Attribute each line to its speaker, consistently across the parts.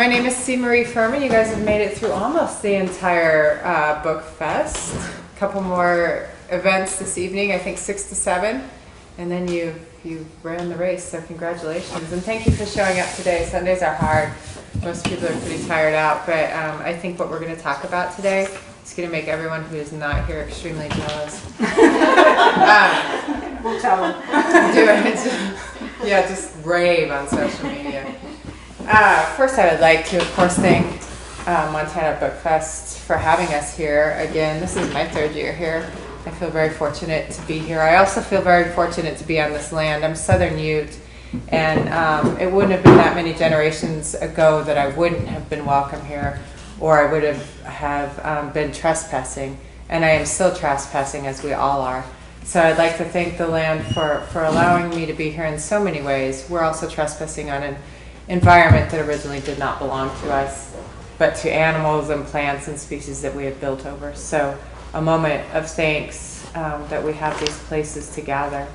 Speaker 1: My name is CMarie Fuhrman. You guys have made it through almost the entire book fest. A couple more events this evening, I think 6 to 7, and then you ran the race, so congratulations. And thank you for showing up today. Sundays are hard. Most people are pretty tired out, but I think what we're going to talk about today is going to make everyone who is not here extremely jealous.
Speaker 2: We'll tell them.
Speaker 1: Do it. Yeah, just rave on social media. First, I would like to, of course, thank Montana Book Fest for having us here. Again, this is my 3rd year here. I feel very fortunate to be here. I also feel very fortunate to be on this land. I'm Southern Ute, and it wouldn't have been that many generations ago that I wouldn't have been welcome here, or I would have been trespassing, and I am still trespassing, as we all are. So I'd like to thank the land for allowing me to be here in so many ways. We're also trespassing on an environment that originally did not belong to us, but to animals and plants and species that we have built over. So a moment of thanks that we have these places to gather.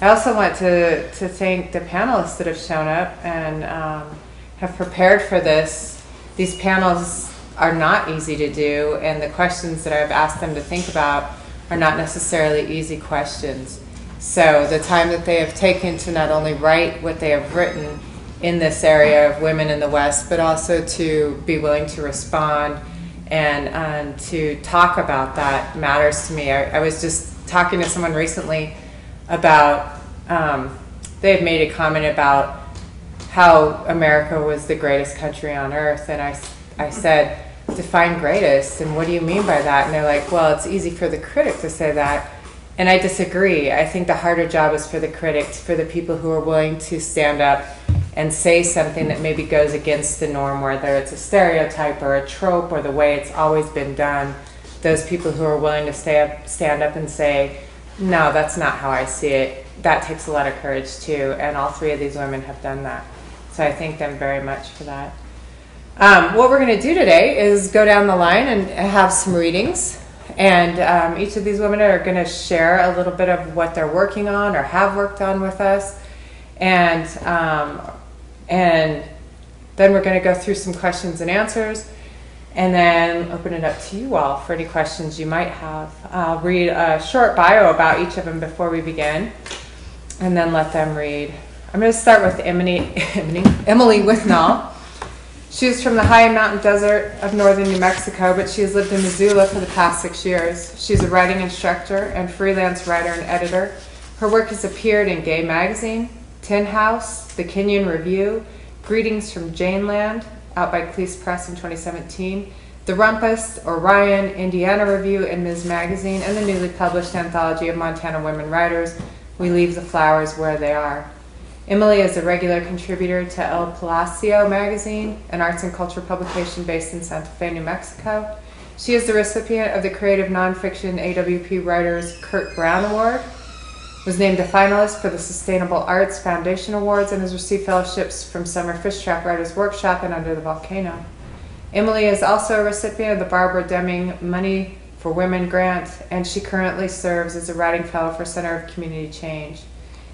Speaker 1: I also want to thank the panelists that have shown up and have prepared for this. These panels are not easy to do, and the questions that I've asked them to think about are not necessarily easy questions. So the time that they have taken to not only write what they have written in this area of women in the West, but also to be willing to respond and to talk about that matters to me. I was just talking to someone recently about, they had made a comment about how America was the greatest country on earth, and I said, define greatest, and what do you mean by that? And they're like, well, it's easy for the critic to say that, and I disagree. I think the harder job is for the critics, for the people who are willing to stand up and say something that maybe goes against the norm, whether it's a stereotype or a trope or the way it's always been done. Those people who are willing to stand up and say, no, that's not how I see it. That takes a lot of courage too, and all 3 of these women have done that. So I thank them very much for that. What we're going to do today is go down the line and have some readings, and each of these women are going to share a little bit of what they're working on or have worked on with us, and then we're going to go through some questions and answers, and then open it up to you all for any questions you might have. I'll read a short bio about each of them before we begin, and then let them read. I'm going to start with Emily Withnall. She is from the high mountain desert of northern New Mexico, but she has lived in Missoula for the past 6 years. She's a writing instructor and freelance writer and editor. Her work has appeared in Gay Magazine, Tin House, The Kenyon Review, Greetings from Janeland, out by Cleese Press in 2017, The Rumpus, Orion, Indiana Review, and Ms. Magazine, and the newly published anthology of Montana women writers, We Leave the Flowers Where They Are. Emily is a regular contributor to El Palacio magazine, an arts and culture publication based in Santa Fe, New Mexico. She is the recipient of the Creative Nonfiction AWP Writers Kurt Brown Award, was named a finalist for the Sustainable Arts Foundation Awards, and has received fellowships from Summer Fish Trap Writers Workshop and Under the Volcano. Emily is also a recipient of the Barbara Deming Money for Women grant, and she currently serves as a writing fellow for Center of Community Change.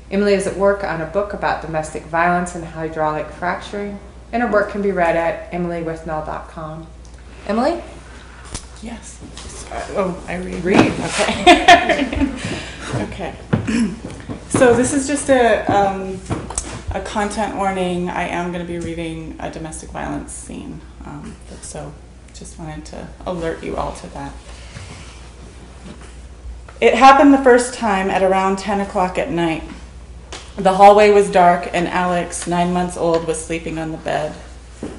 Speaker 1: Emily is at work on a book about domestic violence and hydraulic fracturing, and her work can be read at emilywithnall.com. Emily?
Speaker 2: Yes. I read.
Speaker 1: Read.
Speaker 2: Okay. Okay. So this is just a content warning. I am going to be reading a domestic violence scene, so just wanted to alert you all to that. It happened the first time at around 10 o'clock at night. The hallway was dark, and Alex, 9 months old, was sleeping on the bed.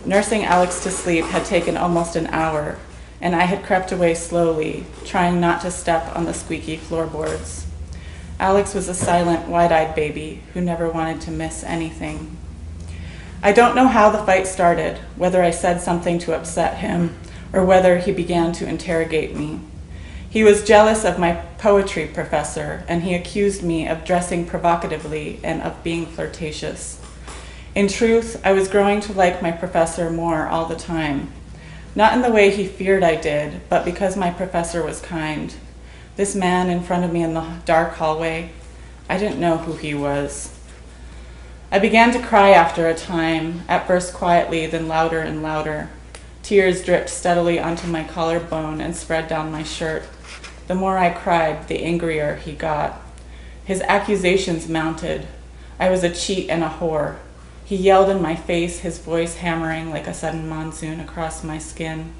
Speaker 2: Nursing Alex to sleep had taken almost an hour, and I had crept away slowly, trying not to step on the squeaky floorboards. Alex was a silent, wide-eyed baby who never wanted to miss anything. I don't know how the fight started, whether I said something to upset him, or whether he began to interrogate me. He was jealous of my poetry professor, and he accused me of dressing provocatively and of being flirtatious. In truth, I was growing to like my professor more all the time. Not in the way he feared I did, but because my professor was kind. This man in front of me in the dark hallway, I didn't know who he was. I began to cry after a time, at first quietly, then louder and louder. Tears dripped steadily onto my collarbone and spread down my shirt. The more I cried, the angrier he got. His accusations mounted. I was a cheat and a whore. He yelled in my face, his voice hammering like a sudden monsoon across my skin.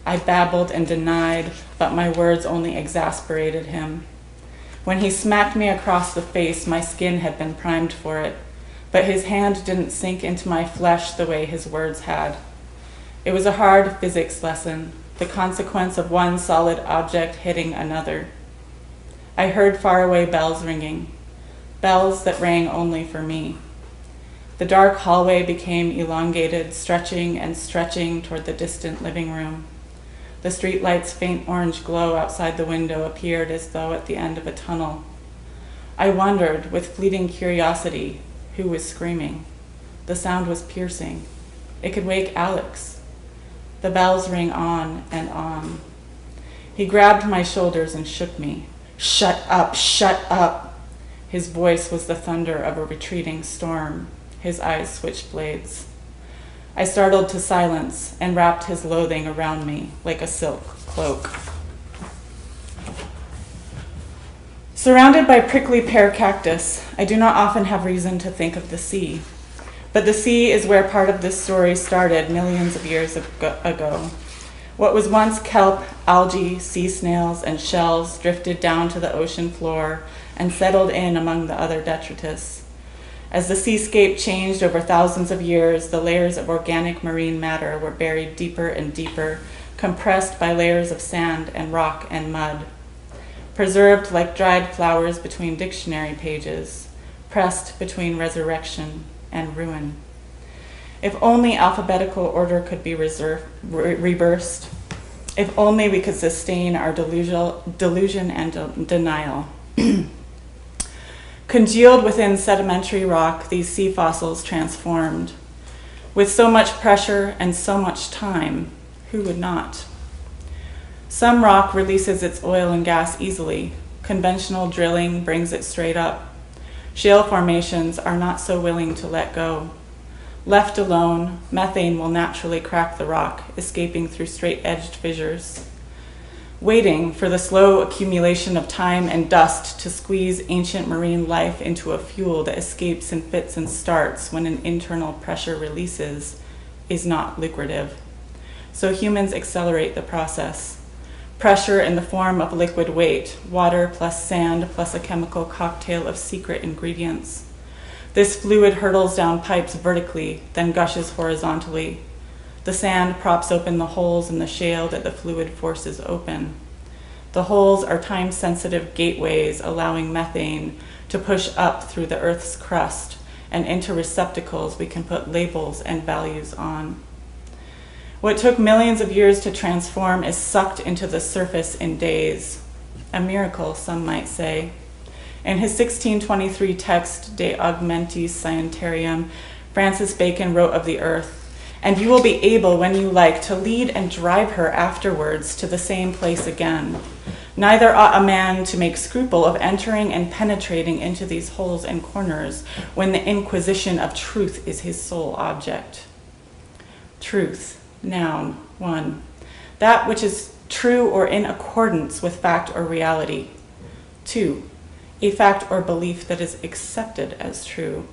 Speaker 2: I babbled and denied, but my words only exasperated him. When he smacked me across the face, my skin had been primed for it, but his hand didn't sink into my flesh the way his words had. It was a hard physics lesson, the consequence of one solid object hitting another. I heard faraway bells ringing, bells that rang only for me. The dark hallway became elongated, stretching and stretching toward the distant living room. The streetlight's faint orange glow outside the window appeared as though at the end of a tunnel. I wondered, with fleeting curiosity, who was screaming. The sound was piercing. It could wake Alex. The bells rang on and on. He grabbed my shoulders and shook me. "Shut up, shut up!" His voice was the thunder of a retreating storm. His eyes switched blades. I startled to silence and wrapped his loathing around me like a silk cloak. Surrounded by prickly pear cactus, I do not often have reason to think of the sea. But the sea is where part of this story started millions of years ago. What was once kelp, algae, sea snails, and shells drifted down to the ocean floor and settled in among the other detritus. As the seascape changed over thousands of years, the layers of organic marine matter were buried deeper and deeper, compressed by layers of sand and rock and mud, preserved like dried flowers between dictionary pages, pressed between resurrection and ruin. If only alphabetical order could be reversed, if only we could sustain our delusion and denial. Congealed within sedimentary rock, these sea fossils transformed. With so much pressure and so much time, who would not? Some rock releases its oil and gas easily. Conventional drilling brings it straight up. Shale formations are not so willing to let go. Left alone, methane will naturally crack the rock, escaping through straight-edged fissures. Waiting for the slow accumulation of time and dust to squeeze ancient marine life into a fuel that escapes in fits and starts when an internal pressure releases is not lucrative. So humans accelerate the process. Pressure in the form of liquid weight, water plus sand plus a chemical cocktail of secret ingredients. This fluid hurtles down pipes vertically, then gushes horizontally. The sand props open the holes in the shale that the fluid forces open. The holes are time-sensitive gateways allowing methane to push up through the Earth's crust and into receptacles we can put labels and values on. What took millions of years to transform is sucked into the surface in days. A miracle, some might say. In his 1623 text, De Augmentis Scientiarum, Francis Bacon wrote of the earth, "And you will be able, when you like, to lead and drive her afterwards to the same place again. Neither ought a man to make scruple of entering and penetrating into these holes and corners when the inquisition of truth is his sole object." Truth, noun, 1. That which is true or in accordance with fact or reality. 2. A fact or belief that is accepted as true.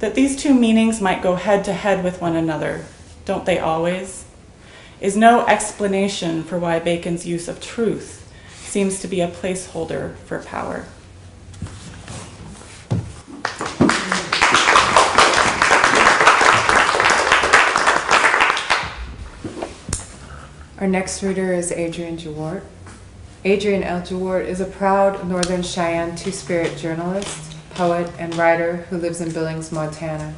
Speaker 2: That these two meanings might go head to head with one another, don't they always? Is no explanation for why Bacon's use of truth seems to be a placeholder for power.
Speaker 1: Our next reader is Adrian Jawort. Adrian L. Jawort is a proud Northern Cheyenne Two-Spirit journalist, poet, and writer who lives in Billings, Montana.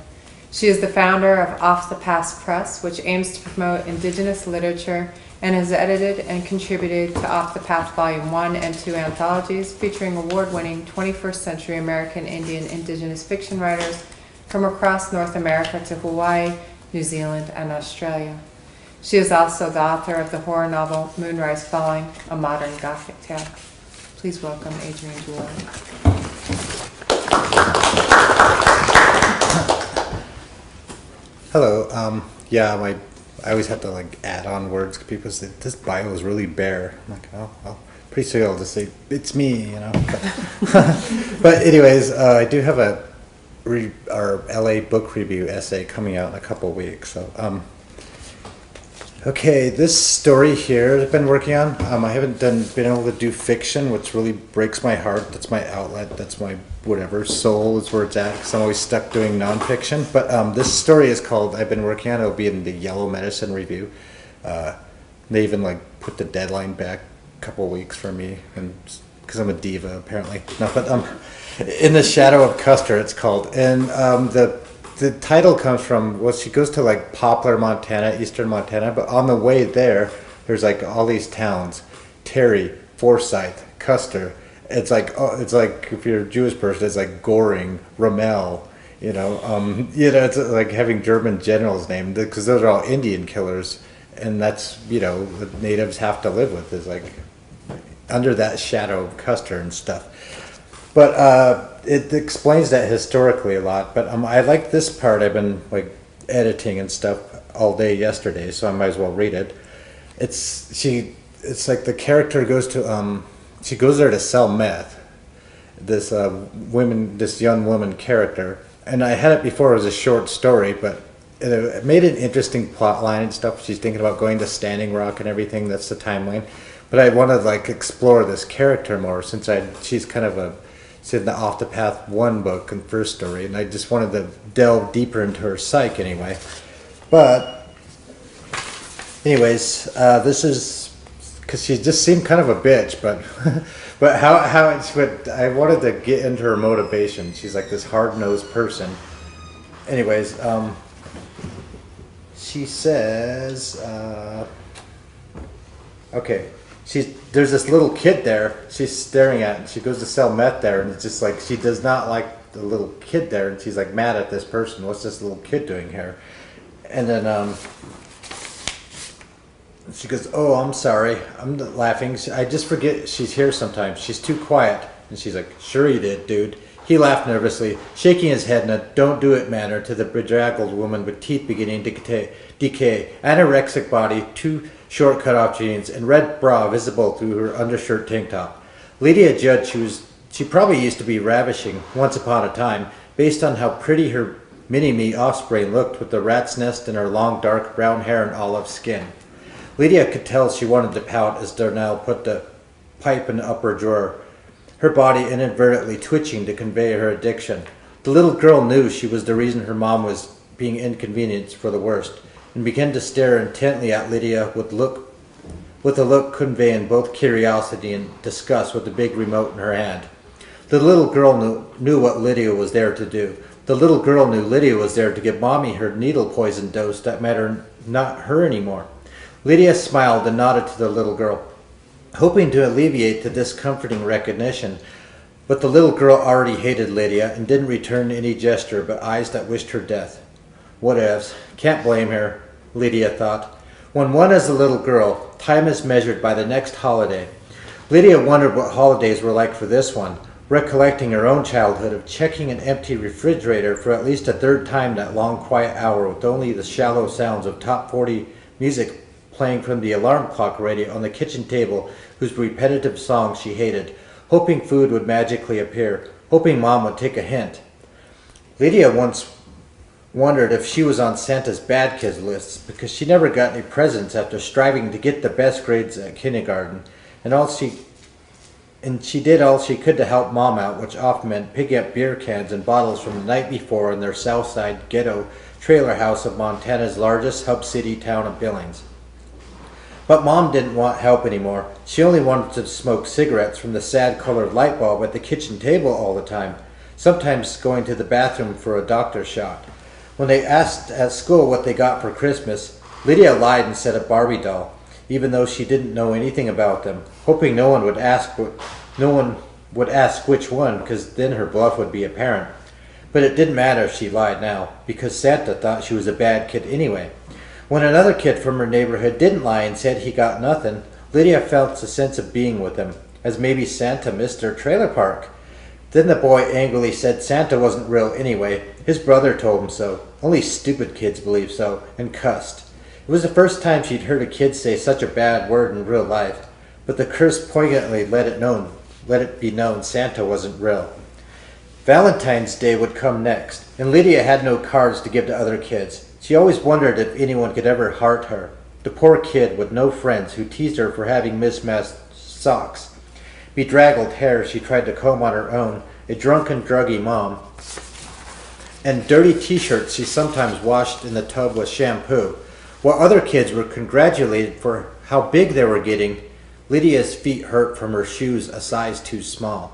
Speaker 1: She is the founder of Off the Pass Press, which aims to promote Indigenous literature and has edited and contributed to Off the Path Volume 1 and 2 anthologies featuring award-winning 21st century American Indian Indigenous fiction writers from across North America to Hawaii, New Zealand, and Australia. She is also the author of the horror novel Moonrise Falling, a modern Gothic tale. Please welcome Adrian Jawort.
Speaker 3: Hello. Yeah, I always have to like add on words. People say this bio is really bare. I'm like, oh, well, pretty soon I'll just say it's me, you know. But anyways, I do have our LA book review essay coming out in a couple of weeks. So, okay, this story here I've been working on. I haven't been able to do fiction, which really breaks my heart. That's my outlet. That's my whatever soul is where it's at. Because I'm always stuck doing nonfiction. But this story is called. I've been working on. It'll be in the Yellow Medicine Review. They even like put the deadline back a couple of weeks for me, and because I'm a diva apparently. No, but In the Shadow of Custer, it's called, and the title comes from, well, she goes to like Poplar, Montana, eastern Montana, but on the way there, there's like all these towns, Terry, Forsyth, Custer. It's like, oh, it's like if you're a Jewish person, it's like Goring, Rommel, it's like having German generals named, because those are all Indian killers, and that's, the natives have to live with, is like under that shadow of Custer and stuff. But it explains that historically a lot. But I like this part. I've been like editing and stuff all day yesterday, so I might as well read it. It's like the character goes to she goes there to sell meth. This young woman character, and I had it before as a short story, but it made an interesting plot line and stuff. She's thinking about going to Standing Rock and everything. That's the timeline. But I want to like explore this character more since she's kind of she's in the Off the Path 1 book and first story, and I just wanted to delve deeper into her psyche anyway. But anyways, this is because she just seemed kind of a bitch, but but I wanted to get into her motivation. She's like this hard-nosed person. Anyways, she says, okay. There's this little kid there she's staring at, and she goes to sell meth there, and it's just like she does not like the little kid there, and she's like mad at this person. What's this little kid doing here? And then she goes, oh, I'm sorry. I'm laughing. I just forget she's here sometimes. She's too quiet. And she's like, sure you did, dude. He laughed nervously, shaking his head in a don't do it manner to the bedraggled woman with teeth beginning to decay, anorexic body, two short cut-off jeans, and red bra visible through her undershirt tank top. Lydia judged she probably used to be ravishing once upon a time, based on how pretty her mini-me offspring looked with the rat's nest in her long dark brown hair and olive skin. Lydia could tell she wanted to pout as Darnell put the pipe in the upper drawer, her body inadvertently twitching to convey her addiction. The little girl knew she was the reason her mom was being inconvenienced for the worst, and began to stare intently at Lydia with a look conveying both curiosity and disgust with the big remote in her hand. The little girl knew what Lydia was there to do. The little girl knew Lydia was there to give Mommy her needle poison dose that mattered not her anymore. Lydia smiled and nodded to the little girl, hoping to alleviate the discomforting recognition, but the little girl already hated Lydia and didn't return any gesture but eyes that wished her death. Whatevs. Can't blame her, Lydia thought. When one is a little girl, time is measured by the next holiday. Lydia wondered what holidays were like for this one, recollecting her own childhood of checking an empty refrigerator for at least a third time that long quiet hour with only the shallow sounds of top 40 music playing from the alarm clock radio on the kitchen table whose repetitive songs she hated, hoping food would magically appear, hoping Mom would take a hint. Lydia once wondered if she was on Santa's bad kids list because she never got any presents after striving to get the best grades at kindergarten, and she did all she could to help Mom out, which often meant picking up beer cans and bottles from the night before in their south side ghetto trailer house of Montana's largest hub city town of Billings. But Mom didn't want help anymore. She only wanted to smoke cigarettes from the sad-colored light bulb at the kitchen table all the time, sometimes going to the bathroom for a doctor shot. When they asked at school what they got for Christmas, Lydia lied and said a Barbie doll, even though she didn't know anything about them, hoping no one would ask which one, because then her bluff would be apparent. But it didn't matter if she lied now, because Santa thought she was a bad kid anyway. When another kid from her neighborhood didn't lie and said he got nothing, Lydia felt a sense of being with him, as maybe Santa missed their trailer park. Then the boy angrily said Santa wasn't real anyway. His brother told him so. Only stupid kids believe so, and cussed. It was the first time she'd heard a kid say such a bad word in real life, but the curse poignantly let it be known Santa wasn't real. Valentine's Day would come next, and Lydia had no cards to give to other kids. She always wondered if anyone could ever heart her. The poor kid with no friends who teased her for having mismatched socks, bedraggled hair she tried to comb on her own, a drunken, druggy mom, and dirty t-shirts she sometimes washed in the tub with shampoo. While other kids were congratulated for how big they were getting, Lydia's feet hurt from her shoes a size too small.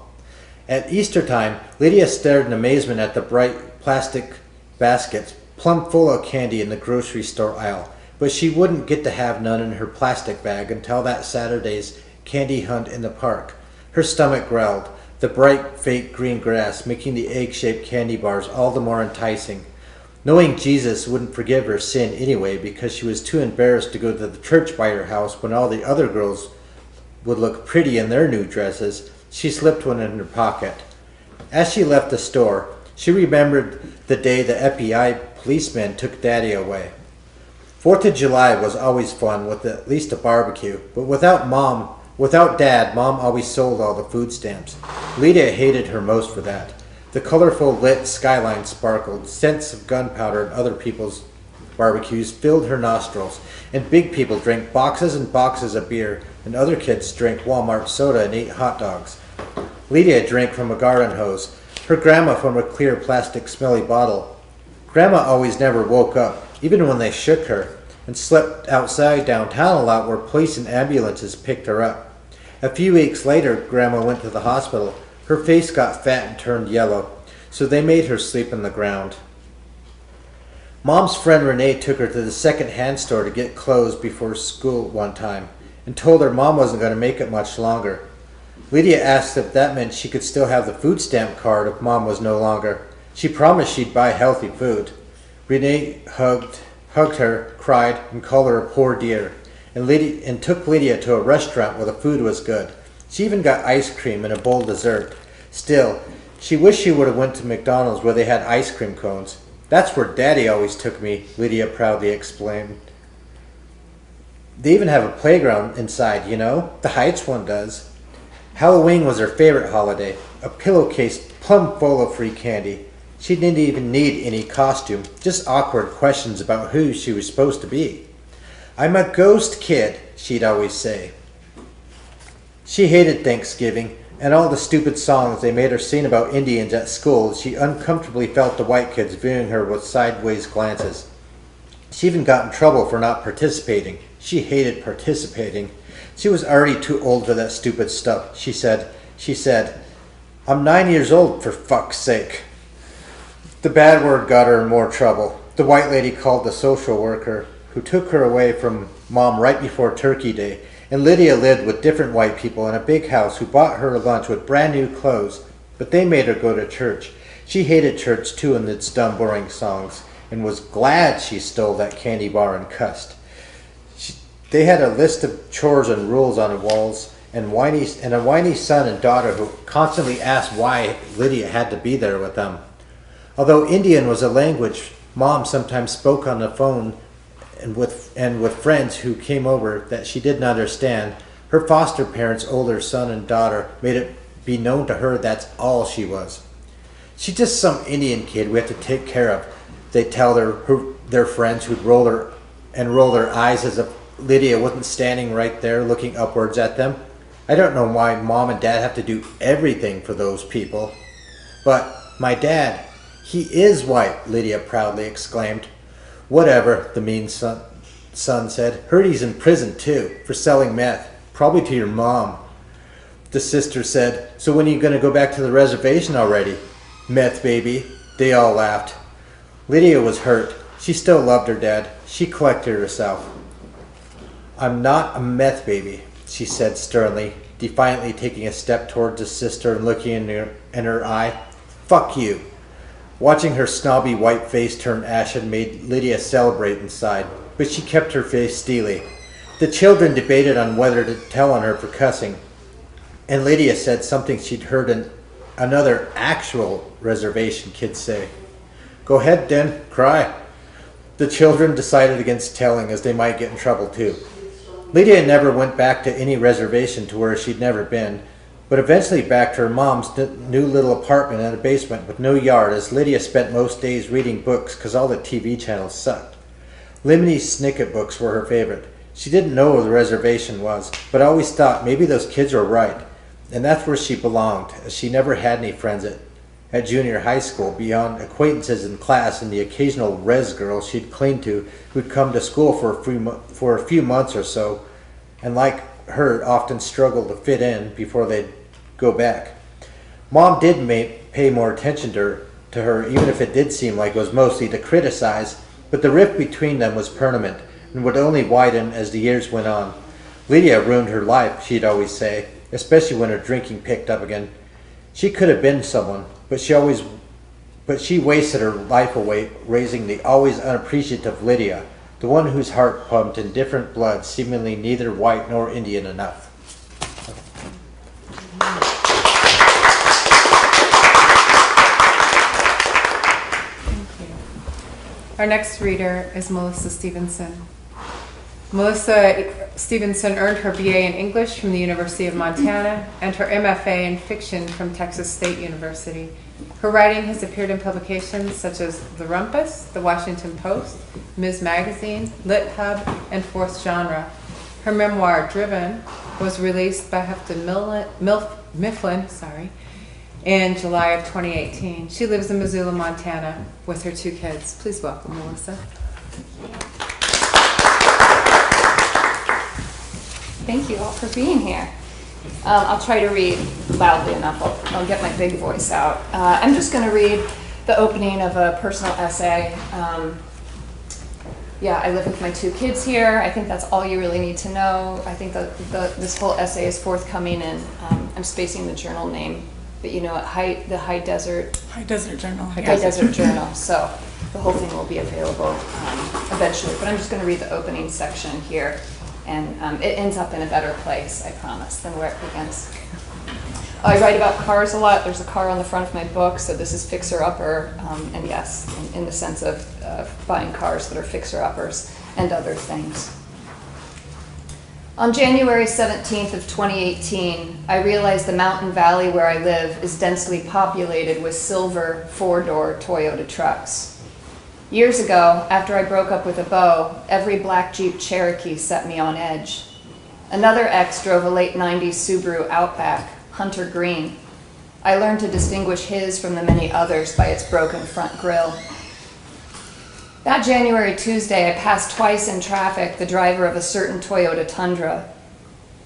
Speaker 3: At Easter time, Lydia stared in amazement at the bright plastic baskets plumb full of candy in the grocery store aisle, but she wouldn't get to have none in her plastic bag until that Saturday's candy hunt in the park. Her stomach growled, the bright, fake green grass making the egg-shaped candy bars all the more enticing. Knowing Jesus wouldn't forgive her sin anyway because she was too embarrassed to go to the church by her house when all the other girls would look pretty in their new dresses, she slipped one in her pocket. As she left the store, she remembered the day the FBI policeman took Daddy away. 4th of July was always fun with at least a barbecue, but without Dad, Mom always sold all the food stamps. Lydia hated her most for that. The colorful lit skyline sparkled, scents of gunpowder and other people's barbecues filled her nostrils, and big people drank boxes and boxes of beer, and other kids drank Walmart soda and ate hot dogs. Lydia drank from a garden hose, her grandma from a clear plastic smelly bottle. Grandma always never woke up, even when they shook her, and slept outside downtown a lot where police and ambulances picked her up. A few weeks later, Grandma went to the hospital. Her face got fat and turned yellow, so they made her sleep on the ground. Mom's friend Renee took her to the second-hand store to get clothes before school one time, and told her Mom wasn't going to make it much longer. Lydia asked if that meant she could still have the food stamp card if Mom was no longer. She promised she'd buy healthy food. Renee hugged her, cried, and called her a poor dear, and took Lydia to a restaurant where the food was good. She even got ice cream and a bowl dessert. Still, she wished she would have went to McDonald's where they had ice cream cones. That's where Daddy always took me, Lydia proudly explained. They even have a playground inside, you know? The Heights one does. Halloween was her favorite holiday, a pillowcase plumb full of free candy. She didn't even need any costume, just awkward questions about who she was supposed to be. I'm a ghost kid, she'd always say. She hated Thanksgiving and all the stupid songs they made her sing about Indians at school. She uncomfortably felt the white kids viewing her with sideways glances. She even got in trouble for not participating. She hated participating. She was already too old for that stupid stuff, she said. I'm 9 years old, for fuck's sake. The bad word got her in more trouble. The white lady called the social worker, who took her away from Mom right before Turkey Day, and Lydia lived with different white people in a big house who bought her lunch with brand new clothes, but they made her go to church. She hated church too and its dumb, boring songs, and was glad she stole that candy bar and cussed. They had a list of chores and rules on the walls, and a whiny son and daughter who constantly asked why Lydia had to be there with them. Although Indian was a language Mom sometimes spoke on the phone and with friends who came over that she didn't understand, her foster parents' older son and daughter made it be known to her that's all she was. She's just some Indian kid we have to take care of, they tell their friends who'd roll their eyes as if Lydia wasn't standing right there looking upwards at them. I don't know why Mom and Dad have to do everything for those people. But my dad, he is white, Lydia proudly exclaimed. Whatever, the mean son said. Heard he's in prison too, for selling meth. Probably to your mom. The sister said, so when are you going to go back to the reservation already? Meth baby. They all laughed. Lydia was hurt. She still loved her dad. She collected herself. I'm not a meth baby, she said sternly, defiantly taking a step towards the sister and looking in her eye. Fuck you. Watching her snobby white face turn ashen made Lydia celebrate inside, but she kept her face steely. The children debated on whether to tell on her for cussing, and Lydia said something she'd heard another actual reservation kid say. Go ahead, then, cry. The children decided against telling, as they might get in trouble too. Lydia never went back to any reservation to where she'd never been, but eventually back to her mom's new little apartment in a basement with no yard, as Lydia spent most days reading books because all the TV channels sucked. Lemony Snicket books were her favorite. She didn't know where the reservation was, but always thought maybe those kids were right, and that's where she belonged, as she never had any friends at junior high school beyond acquaintances in class and the occasional res girl she'd cling to who'd come to school for a few months or so, and like her often struggled to fit in before they'd go back. Mom did pay more attention to her, even if it did seem like it was mostly to criticize, but the rift between them was permanent and would only widen as the years went on. Lydia ruined her life, she'd always say, especially when her drinking picked up again. She could have been someone, but she wasted her life away raising the always unappreciative Lydia, the one whose heart pumped in different blood, seemingly neither white nor Indian enough.
Speaker 1: Thank you. Our next reader is Melissa Stephenson. Melissa Stephenson earned her BA in English from the University of Montana and her MFA in fiction from Texas State University. Her writing has appeared in publications such as The Rumpus, The Washington Post, Ms. Magazine, Lit Hub, and Fourth Genre. Her memoir, Driven, was released by Houghton Mifflin in July of 2018. She lives in Missoula, Montana, with her 2 kids. Please welcome Melissa.
Speaker 4: Thank you all for being here. I'll try to read loudly enough. I'll get my big voice out. I'm just going to read the opening of a personal essay. I live with my 2 kids here. I think that's all you really need to know. I think that this whole essay is forthcoming, and I'm spacing the journal name, but you know, the High Desert Journal. So the whole thing will be available eventually. But I'm just going to read the opening section here. And it ends up in a better place, I promise, than where it begins. I write about cars a lot. There's a car on the front of my book, so this is fixer-upper, and yes, in the sense of buying cars that are fixer-uppers and other things. On January 17th of 2018, I realized the mountain valley where I live is densely populated with silver 4-door Toyota trucks. Years ago, after I broke up with a beau, every black Jeep Cherokee set me on edge. Another ex drove a late 90s Subaru Outback, Hunter Green. I learned to distinguish his from the many others by its broken front grille. That January Tuesday, I passed twice in traffic the driver of a certain Toyota Tundra.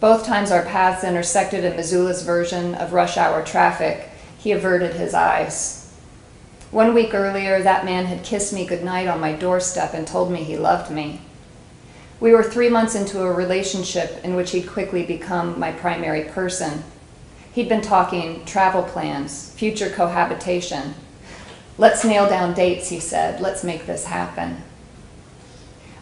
Speaker 4: Both times our paths intersected in Missoula's version of rush hour traffic, he averted his eyes. 1 week earlier, that man had kissed me goodnight on my doorstep and told me he loved me. We were 3 months into a relationship in which he'd quickly become my primary person. He'd been talking travel plans, future cohabitation. Let's nail down dates, he said. Let's make this happen.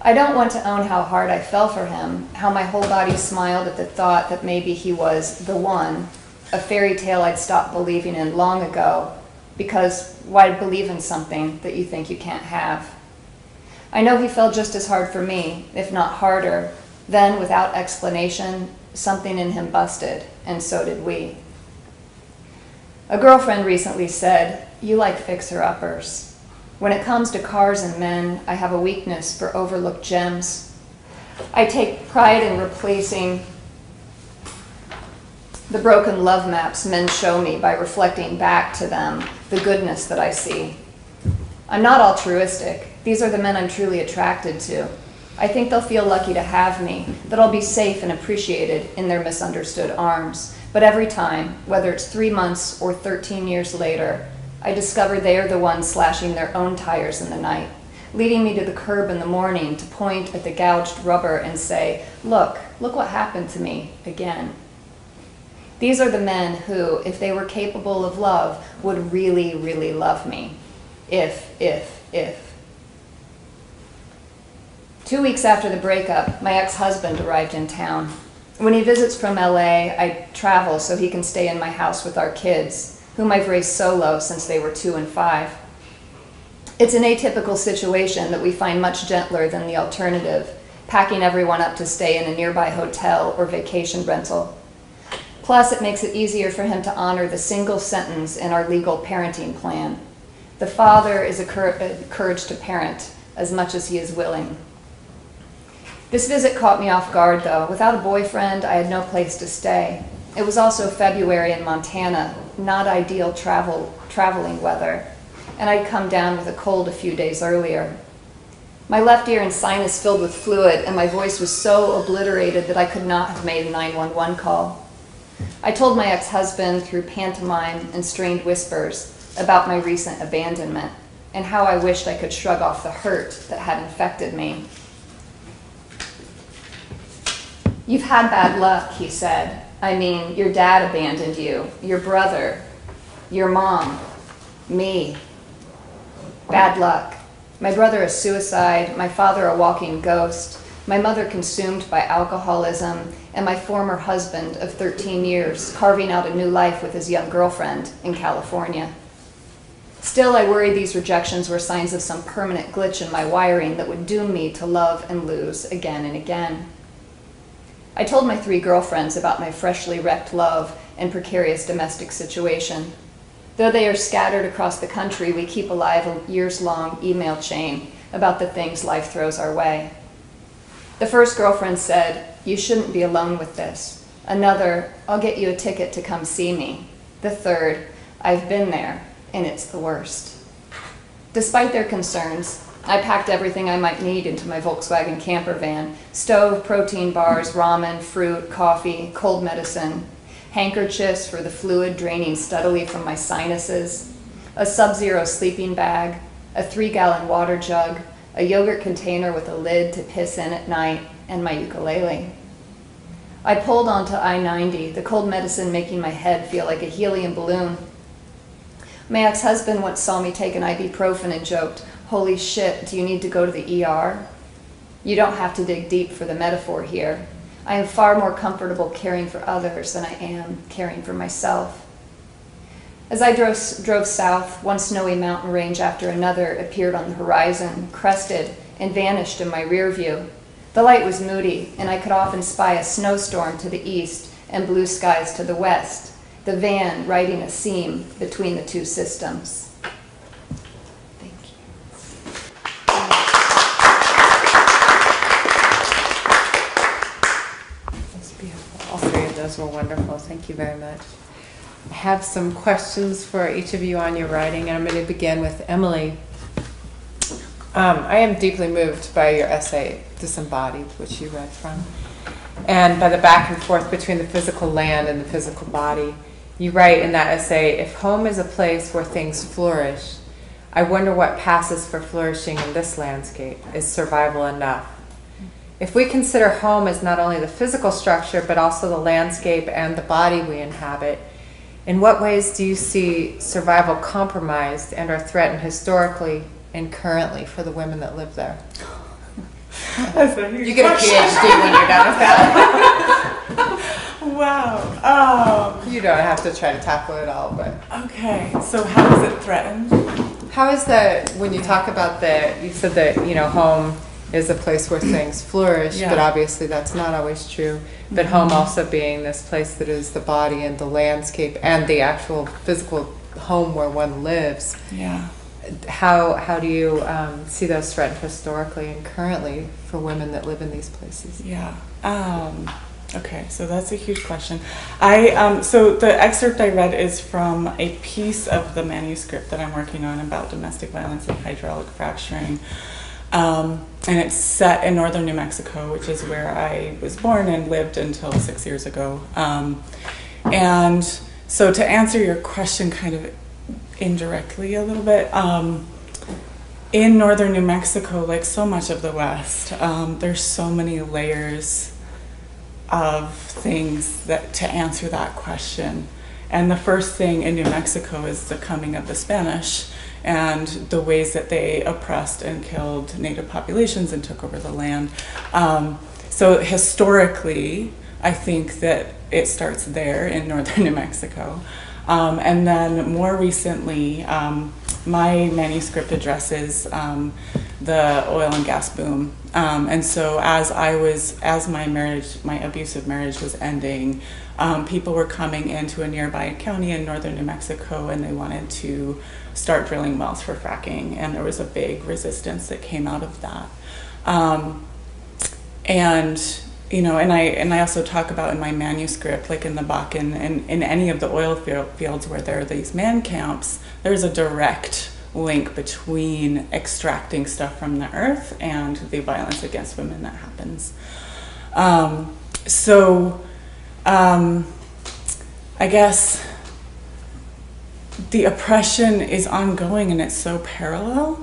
Speaker 4: I don't want to own how hard I fell for him, how my whole body smiled at the thought that maybe he was the one, a fairy tale I'd stopped believing in long ago, because why believe in something that you think you can't have? I know he fell just as hard for me, if not harder. Then, without explanation, something in him busted, and so did we. A girlfriend recently said, "You like fixer-uppers. When it comes to cars and men, I have a weakness for overlooked gems. I take pride in replacing the broken love maps men show me by reflecting back to them the goodness that I see. I'm not altruistic. These are the men I'm truly attracted to. I think they'll feel lucky to have me, that I'll be safe and appreciated in their misunderstood arms. But every time, whether it's 3 months or 13 years later, I discover they are the ones slashing their own tires in the night, leading me to the curb in the morning to point at the gouged rubber and say, look what happened to me again." These are the men who, if they were capable of love, would really, really love me. If. 2 weeks after the breakup, my ex-husband arrived in town. When he visits from LA, I travel so he can stay in my house with our kids, whom I've raised solo since they were 2 and 5. It's an atypical situation that we find much gentler than the alternative, packing everyone up to stay in a nearby hotel or vacation rental. Plus, it makes it easier for him to honor the single sentence in our legal parenting plan. The father is encouraged to parent as much as he is willing. This visit caught me off guard, though. Without a boyfriend, I had no place to stay. It was also February in Montana, not ideal traveling weather, and I'd come down with a cold a few days earlier. My left ear and sinus filled with fluid, and my voice was so obliterated that I could not have made a 911 call. I told my ex-husband through pantomime and strained whispers about my recent abandonment and how I wished I could shrug off the hurt that had infected me. "You've had bad luck," he said. "I mean, your dad abandoned you, your brother, your mom, me. Bad luck. My brother a suicide, my father a walking ghost, my mother consumed by alcoholism, and my former husband of 13 years carving out a new life with his young girlfriend in California." Still, I worried these rejections were signs of some permanent glitch in my wiring that would doom me to love and lose again and again. I told my 3 girlfriends about my freshly wrecked love and precarious domestic situation. Though they are scattered across the country, we keep alive a years-long email chain about the things life throws our way. The first girlfriend said, "You shouldn't be alone with this." Another, "I'll get you a ticket to come see me." The third, "I've been there, and it's the worst." Despite their concerns, I packed everything I might need into my Volkswagen camper van: stove, protein bars, ramen, fruit, coffee, cold medicine, handkerchiefs for the fluid draining steadily from my sinuses, a Sub-Zero sleeping bag, a 3-gallon water jug, a yogurt container with a lid to piss in at night, and my ukulele. I pulled onto I-90, the cold medicine making my head feel like a helium balloon. My ex-husband once saw me take an ibuprofen and joked, "Holy shit, do you need to go to the ER?" You don't have to dig deep for the metaphor here. I am far more comfortable caring for others than I am caring for myself. As I drove south, one snowy mountain range after another appeared on the horizon, crested, and vanished in my rear view. The light was moody, and I could often spy a snowstorm to the east and blue skies to the west, the van riding a seam between the two systems. Thank you.
Speaker 1: That's beautiful. All 3 of those were wonderful. Thank you very much. I have some questions for each of you on your writing, and I'm going to begin with Emily. I am deeply moved by your essay, Disembodied, which you read from, and by the back and forth between the physical land and the physical body. You write in that essay, "If home is a place where things flourish, I wonder what passes for flourishing in this landscape. Is survival enough? If we consider home as not only the physical structure, but also the landscape and the body we inhabit, in what ways do you see survival compromised and or threatened historically and currently for the women that live there?"
Speaker 2: That's a huge
Speaker 1: You get a PhD when you're done with that.
Speaker 2: Wow.
Speaker 1: You don't have to try to tackle it all, but
Speaker 2: Okay, so how is it threatened?
Speaker 1: how is that when you talk about you said that, home is a place where things flourish,
Speaker 2: Yeah.
Speaker 1: but obviously that's not always true. But home also being this place that is the body and the landscape and the actual physical home where one lives.
Speaker 2: Yeah.
Speaker 1: How do you see those threatened historically and currently for women that live in these places?
Speaker 2: Yeah. Okay, so that's a huge question. So the excerpt I read is from a piece of the manuscript that I'm working on about domestic violence and hydraulic fracturing. And it's set in northern New Mexico, which is where I was born and lived until 6 years ago. And so to answer your question kind of indirectly a little bit, in northern New Mexico, like so much of the West, there's so many layers of things that to answer that question. And the first thing in New Mexico is the coming of the Spanish and the ways that they oppressed and killed native populations and took over the land. So historically, I think that it starts there in northern New Mexico. And then more recently, my manuscript addresses the oil and gas boom. And so as my abusive marriage was ending, people were coming into a nearby county in northern New Mexico, and they wanted to start drilling wells for fracking, and there was a big resistance that came out of that. And I also talk about in my manuscript, like in the Bakken and in any of the oil fields where there are these man camps, there's a direct link between extracting stuff from the earth and the violence against women that happens. I guess the oppression is ongoing, and it's so parallel.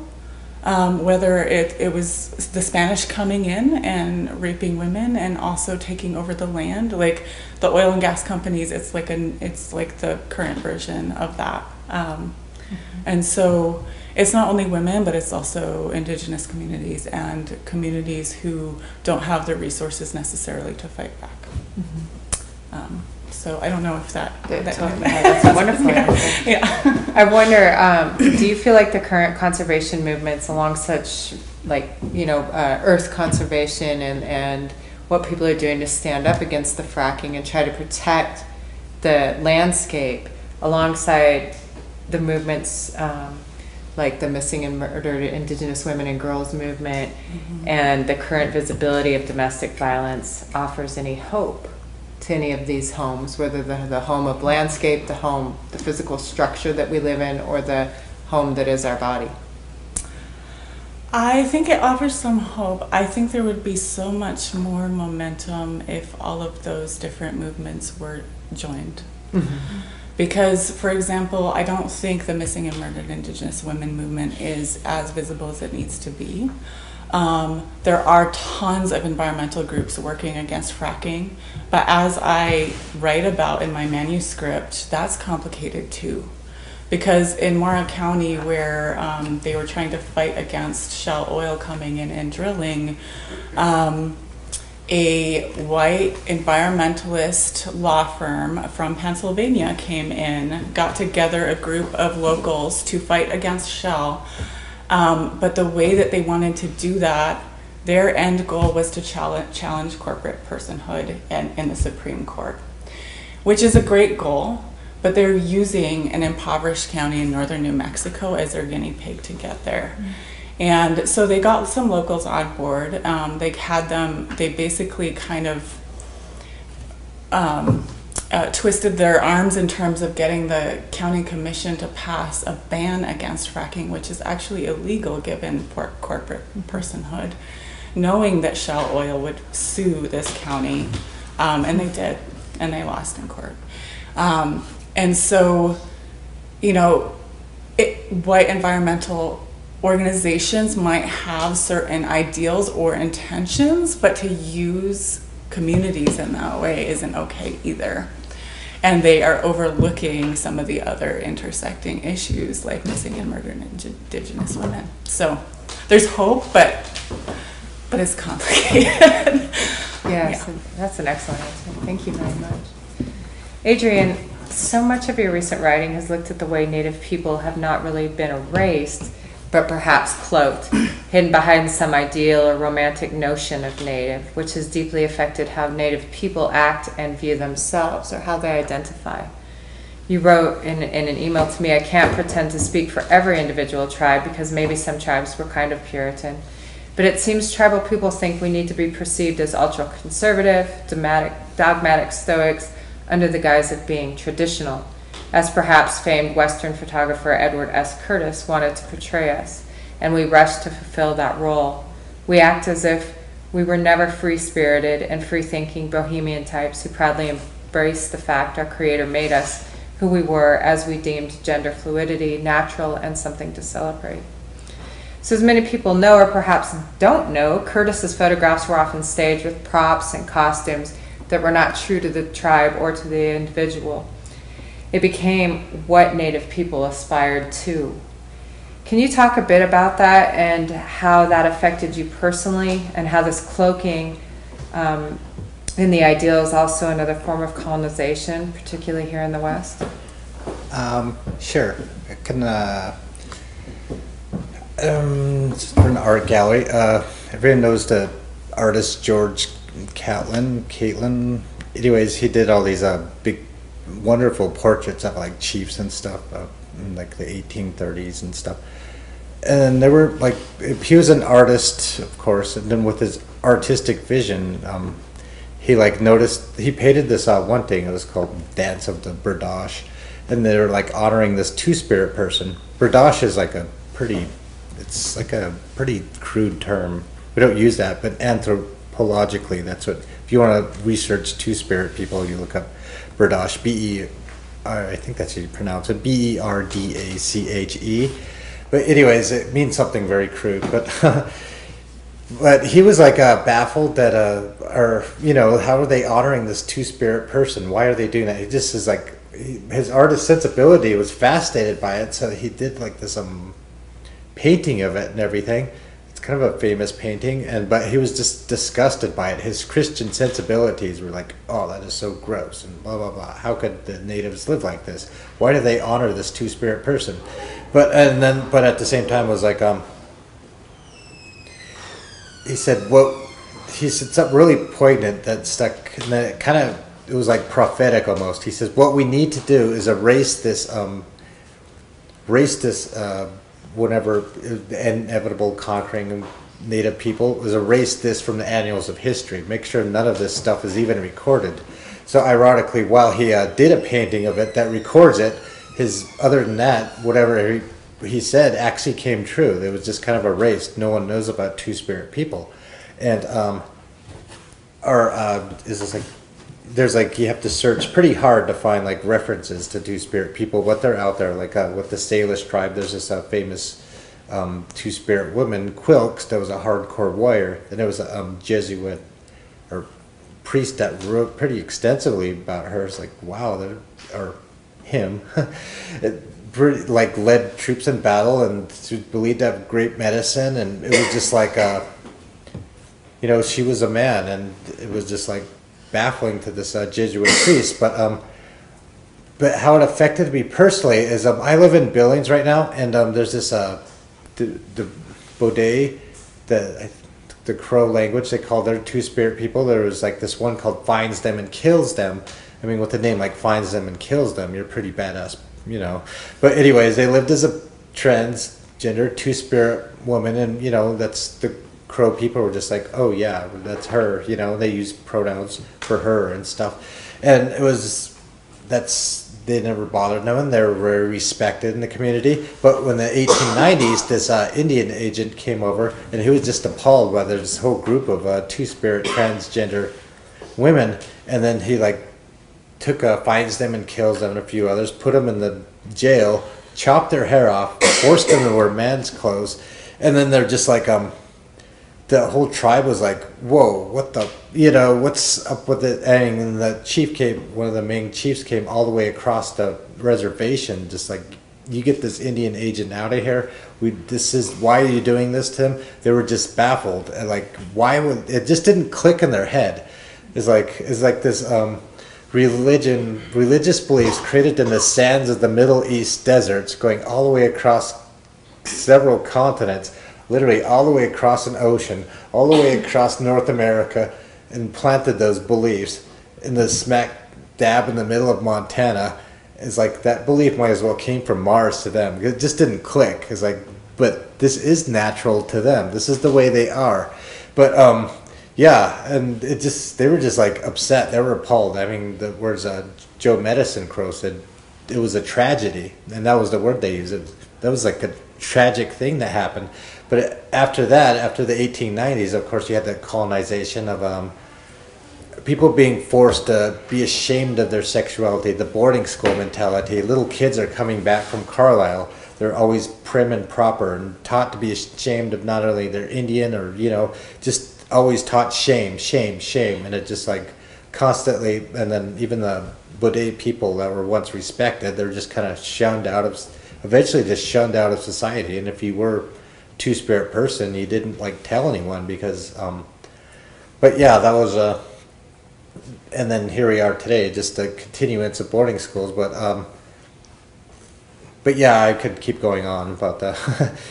Speaker 2: Whether it was the Spanish coming in and raping women and also taking over the land, like the oil and gas companies, it's like the current version of that. And so it's not only women, but it's also indigenous communities and communities who don't have the resources necessarily to fight back. So I don't know if
Speaker 1: that's wonderful.
Speaker 2: Yeah.
Speaker 1: I wonder, do you feel like the current conservation movements along such earth conservation and what people are doing to stand up against the fracking and try to protect the landscape alongside the movements like the missing and murdered Indigenous women and girls movement and the current visibility of domestic violence offers any hope to any of these homes, whether the home of landscape, the physical structure that we live in, or the home that is our body?
Speaker 2: I think it offers some hope. I think there would be so much more momentum if all of those different movements were joined. Because, for example, I don't think the missing and murdered Indigenous women movement is as visible as it needs to be. There are tons of environmental groups working against fracking, but as I write about in my manuscript, that's complicated too. Because in Mara County, where they were trying to fight against Shell Oil coming in and drilling, a white environmentalist law firm from Pennsylvania came in, got together a group of locals to fight against Shell. But the way that they wanted to do that, their end goal was to challenge corporate personhood in the Supreme Court, which is a great goal, but they're using an impoverished county in northern New Mexico as their guinea pig to get there. And so they got some locals on board. They basically kind of twisted their arms in terms of getting the county commission to pass a ban against fracking, which is actually illegal given corporate personhood, knowing that Shell Oil would sue this county, and they did, and they lost in court. And so, white environmental organizations might have certain ideals or intentions, but to use communities in that way isn't okay either. And they are overlooking some of the other intersecting issues like missing and murdered Indigenous women. So there's hope, but it's complicated.
Speaker 1: Yes, yeah. That's an excellent answer. Thank you very much. Adrian, so much of your recent writing has looked at the way Native people have not really been erased, but perhaps cloaked, hidden behind some ideal or romantic notion of Native, which has deeply affected how Native people act and view themselves, or how they identify. You wrote in an email to me, I can't pretend to speak for every individual tribe because maybe some tribes were kind of Puritan, but it seems tribal people think we need to be perceived as ultra-conservative, dogmatic stoics, under the guise of being traditional, as perhaps famed Western photographer Edward S. Curtis wanted to portray us, and we rush to fulfill that role. We act as if we were never free-spirited and free-thinking bohemian types who proudly embrace the fact our Creator made us who we were, as we deemed gender fluidity natural and something to celebrate. So as many people know, or perhaps don't know, Curtis's photographs were often staged with props and costumes that were not true to the tribe or to the individual. It became what Native people aspired to. Can you talk a bit about that and how that affected you personally, and how this cloaking in the ideal is also another form of colonization, particularly here in the West?
Speaker 3: Sure. I can It's for an art gallery. Everyone knows the artist George Caitlin. Anyways, he did all these big, wonderful portraits of like chiefs and stuff in like the 1830s and stuff. And they were like, he was an artist, of course, and then with his artistic vision, he like noticed, he painted this one thing, it was called Dance of the Berdache, and they're like honoring this two-spirit person. Berdache is like it's like a pretty crude term. We don't use that, but anthropologically, that's what, if you want to research two-spirit people, you look up Berdache, I think that's how you pronounce it, Berdache. But anyways, it means something very crude, but but he was like baffled that or you know, how are they honoring this two-spirit person? Why are they doing that? He just is like, his artist sensibility was fascinated by it, so he did like this painting of it and everything. It's kind of a famous painting, but he was just disgusted by it. His Christian sensibilities were like, oh, that is so gross and blah blah blah. How could the natives live like this? Why do they honor this two-spirit person? But at the same time was like he said something really poignant that stuck, and then it was like prophetic almost. He says, what we need to do is erase this whenever the inevitable conquering of native people, is erase this from the annals of history. Make sure none of this stuff is even recorded. So ironically, while he did a painting of it that records it, other than that, whatever he said actually came true. It was just kind of erased. No one knows about two-spirit people, and is this like, there's like, you have to search pretty hard to find like references to two-spirit people, but they're out there. Like with the Salish tribe, there's this famous two-spirit woman, Quilx, that was a hardcore warrior, and there was a Jesuit or priest that wrote pretty extensively about her. It's like, wow, or him. Pretty, like, led troops in battle and believed to have great medicine, and it was just like you know, she was a man, and it was just like baffling to this Jesuit priest. But how it affected me personally is I live in Billings right now, and there's this the Bodé, the Crow language, they call their two-spirit people. There was like this one called finds them and kills them. I mean, with a name like finds them and kills them, you're pretty badass, you know. But anyways, they lived as a transgender two-spirit woman, and you know, that's the Crow people were just like, oh yeah, that's her, you know. They used pronouns for her and stuff, and they never bothered no one. They were very respected in the community. But when the 1890s, this Indian agent came over, and he was just appalled by this whole group of two-spirit transgender women, and then he like finds them and kills them and a few others, put them in the jail, chopped their hair off, forced them to wear man's clothes, and then they're just like, the whole tribe was like, whoa, what the, you know, what's up with it? And the chief came, one of the main chiefs came all the way across the reservation, just like, you get this Indian agent out of here. Why are you doing this to him? They were just baffled, and like, why would, it just didn't click in their head. It's like this, religious beliefs created in the sands of the Middle East deserts, going all the way across several continents, literally all the way across an ocean, all the way across North America, and planted those beliefs in the smack dab in the middle of Montana. It's like, that belief might as well came from Mars to them. It just didn't click. It's like, but this is natural to them. This is the way they are. But yeah, and they were just like upset. They were appalled. I mean, the words Joe Medicine Crow said, it was a tragedy, and that was the word they used. That was like a tragic thing that happened. But after that, after the 1890s, of course, you had the colonization of people being forced to be ashamed of their sexuality, the boarding school mentality. Little kids are coming back from Carlisle. They're always prim and proper and taught to be ashamed of not only their Indian or, you know, just always taught shame, shame, shame. And it just like constantly, and then even the Bodé people that were once respected, they're just kind of eventually just shunned out of society. And if you were two-spirit person, you didn't like tell anyone because, but yeah, that was and then here we are today, just a continuance of boarding schools. But but yeah, I could keep going on about the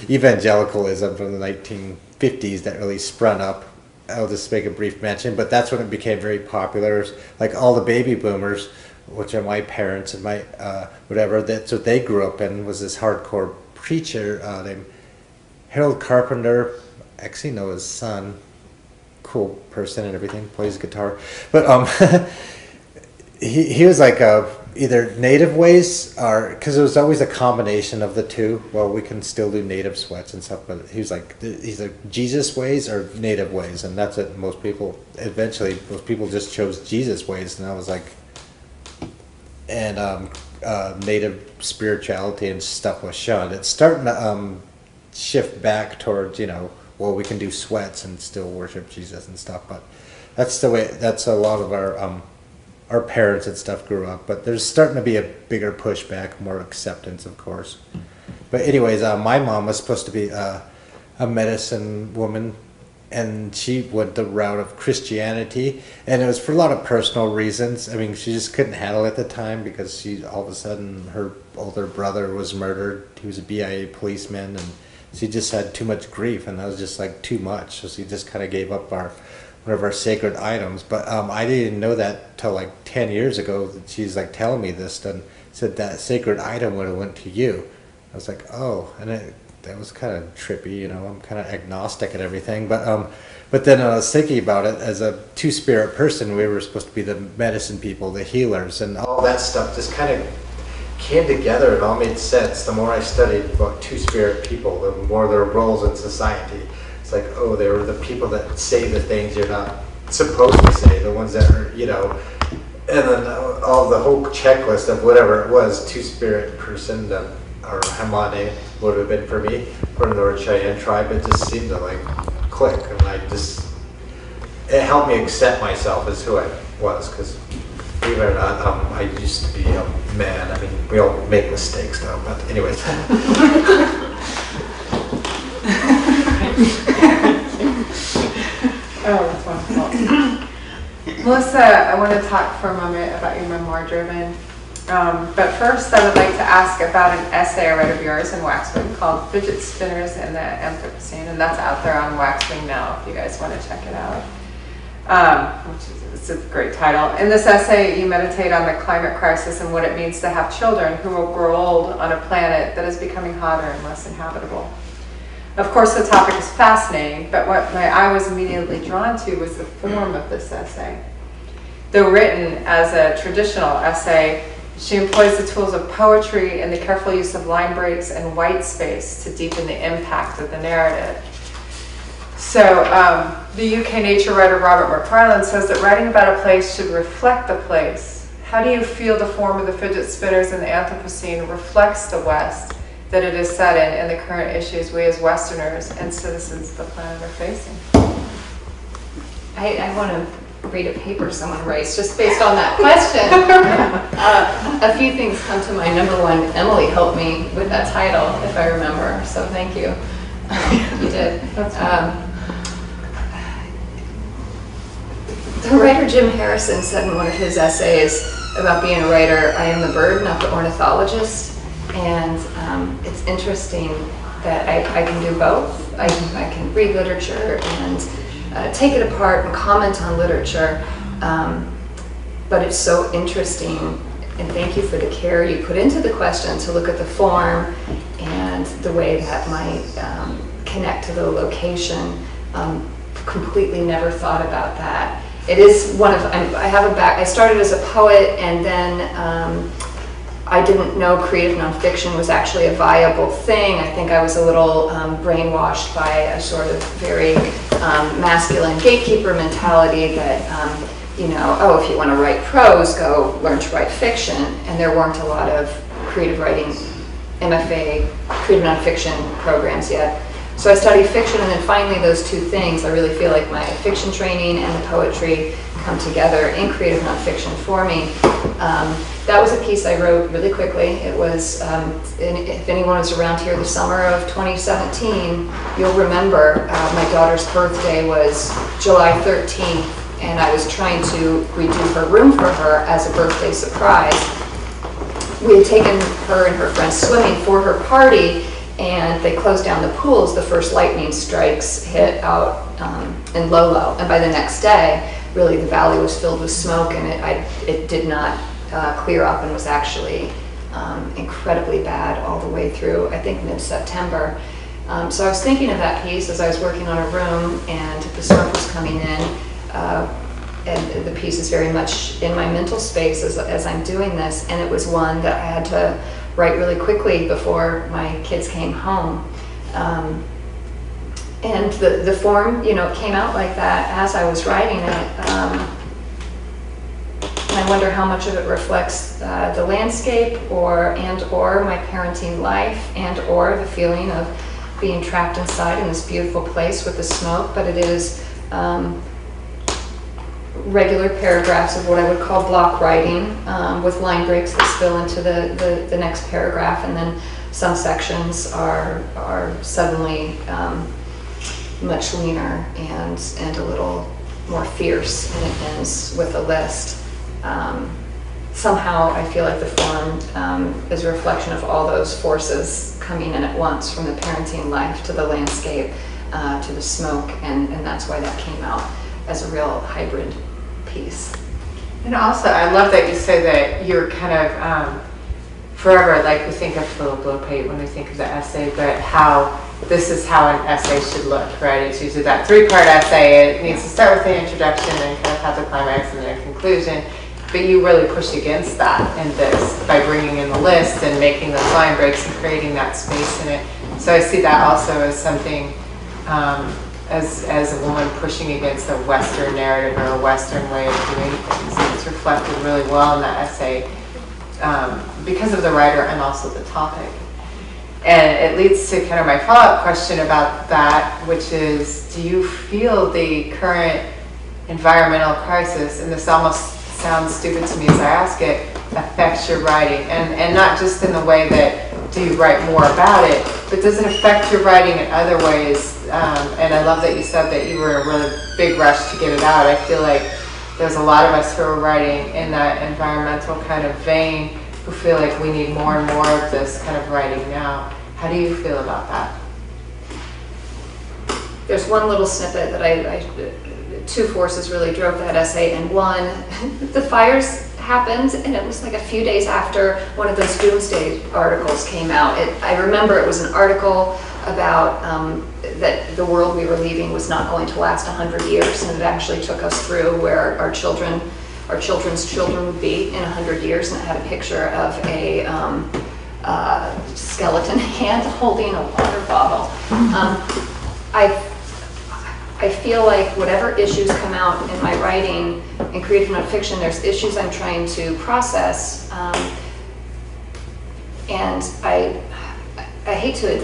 Speaker 3: evangelicalism from the 1950s that really sprung up. I'll just make a brief mention, but that's when it became very popular. Like all the baby boomers, which are my parents and my whatever, that's what they grew up in, was this hardcore preacher named Harold Carpenter. I actually know his son. Cool person and everything, plays guitar. But he was like either native ways, or because it was always a combination of the two. Well, we can still do native sweats and stuff, but he's like Jesus ways or native ways, and that's what most people just chose Jesus ways, and I was like, and native spirituality and stuff was shunned. It's starting to shift back towards, well, we can do sweats and still worship Jesus and stuff, but that's the way. That's a lot of our parents and stuff grew up, but there's starting to be a bigger pushback, more acceptance, of course. But anyways, my mom was supposed to be a medicine woman, and she went the route of Christianity, and it was for a lot of personal reasons. I mean, she just couldn't handle it at the time because all of a sudden her older brother was murdered. He was a BIA policeman, and she just had too much grief, and that was just like too much. So she just kind of gave up one of our sacred items. But I didn't know that till like 10 years ago. That she's like telling me this, and said that sacred item would have went to you. I was like, oh, and that was kind of trippy, I'm kind of agnostic and everything. But then I was thinking about it as a two-spirit person. We were supposed to be the medicine people, the healers, and all that stuff just kind of came together. It all made sense. The more I studied about two-spirit people, the more their roles in society. It's like, oh, they were the people that say the things you're not supposed to say, the ones that are, and then all the whole checklist of whatever it was, two-spirit person, or Hamane would have been for me, for the North Cheyenne tribe. It just seemed to like click, and it helped me accept myself as who I was, because believe it or not, I used to be a man. I mean, we all make mistakes though, but anyways.
Speaker 1: Oh, that's wonderful. Melissa, I want to talk for a moment about your memoir, Driven. But first, I would like to ask about an essay I read of yours in Waxwing called Fidget Spinners in the Anthropocene, and that's out there on Waxwing now if you guys want to check it out. It's a great title. In this essay, you meditate on the climate crisis and what it means to have children who will grow old on a planet that is becoming hotter and less inhabitable. Of course, the topic is fascinating, but what my eye was immediately drawn to was the form of this essay. Though written as a traditional essay, she employs the tools of poetry and the careful use of line breaks and white space to deepen the impact of the narrative. So the UK nature writer Robert McFarlane says that writing about a place should reflect the place. How do you feel the form of the fidget spinners in the Anthropocene reflects the West that it is set in and the current issues we as Westerners and citizens of the planet are facing?
Speaker 4: I want to read a paper someone writes just based on that question. A few things come to mind. Number one, Emily helped me with that title, if I remember, so thank you. You did. The writer Jim Harrison said in one of his essays about being a writer, I am the bird, not the ornithologist. And it's interesting that I can do both. I can read literature and take it apart and comment on literature. But it's so interesting, and thank you for the care you put into the question to look at the form and the way that might connect to the location. Completely never thought about that. It is one of, I started as a poet, and then I didn't know creative nonfiction was actually a viable thing. I think I was a little brainwashed by a sort of very masculine gatekeeper mentality that, oh, if you want to write prose, go learn to write fiction. And there weren't a lot of creative writing, MFA, creative nonfiction programs yet. So I studied fiction, and then finally those two things, I really feel like my fiction training and the poetry come together in creative nonfiction for me. That was a piece I wrote really quickly. It was, if anyone was around here the summer of 2017, you'll remember my daughter's birthday was July 13th, and I was trying to redo her room for her as a birthday surprise. we had taken her and her friends swimming for her party, and they closed down the pools. The first lightning strikes hit out in Lolo, and by the next day, really the valley was filled with smoke, and it did not clear up, and was actually incredibly bad all the way through, I think, mid-September. So I was thinking of that piece as I was working on a room, and the smoke was coming in, and the piece is very much in my mental space as I'm doing this, and it was one that I had to write really quickly before my kids came home. And the form, came out like that as I was writing it. And I wonder how much of it reflects the landscape or my parenting life or the feeling of being trapped inside in this beautiful place with the smoke. But it is regular paragraphs of what I would call block writing, with line breaks that spill into the next paragraph, and then some sections are suddenly much leaner and a little more fierce, and it ends with a list. Somehow I feel like the form is a reflection of all those forces coming in at once, from the parenting life to the landscape to the smoke, and that's why that came out as a real hybrid piece.
Speaker 1: And also, I love that you say that you're kind of forever, like we think of Philip Lopate when we think of the essay, but how this is how an essay should look, right? It's usually that three-part essay. It needs to start with the introduction and kind of have the climax and then a conclusion. But you really push against that in this by bringing in the list and making those line breaks and creating that space in it. So I see that also as something, as a woman pushing against a Western narrative or a Western way of doing things. And it's reflected really well in that essay because of the writer and also the topic. And it leads to kind of my follow-up question about that, which is, do you feel the current environmental crisis, and this almost sounds stupid to me as I ask it, affects your writing? And not just in the way that do you write more about it, but does it affect your writing in other ways? And I love that you said that you were in a really big rush to get it out. I feel like there's a lot of us who are writing in that environmental kind of vein who feel like we need more and more of this kind of writing now. How do you feel about that?
Speaker 4: There's one little snippet that two forces really drove that essay, and one, the fires happened, and it was like a few days after one of those doomsday articles came out. I remember it was an article about that the world we were leaving was not going to last 100 years, and it actually took us through where our children's children would be in 100 years, and it had a picture of a skeleton hand holding a water bottle. I feel like whatever issues come out in my writing and creative nonfiction, there's issues I'm trying to process, and I hate to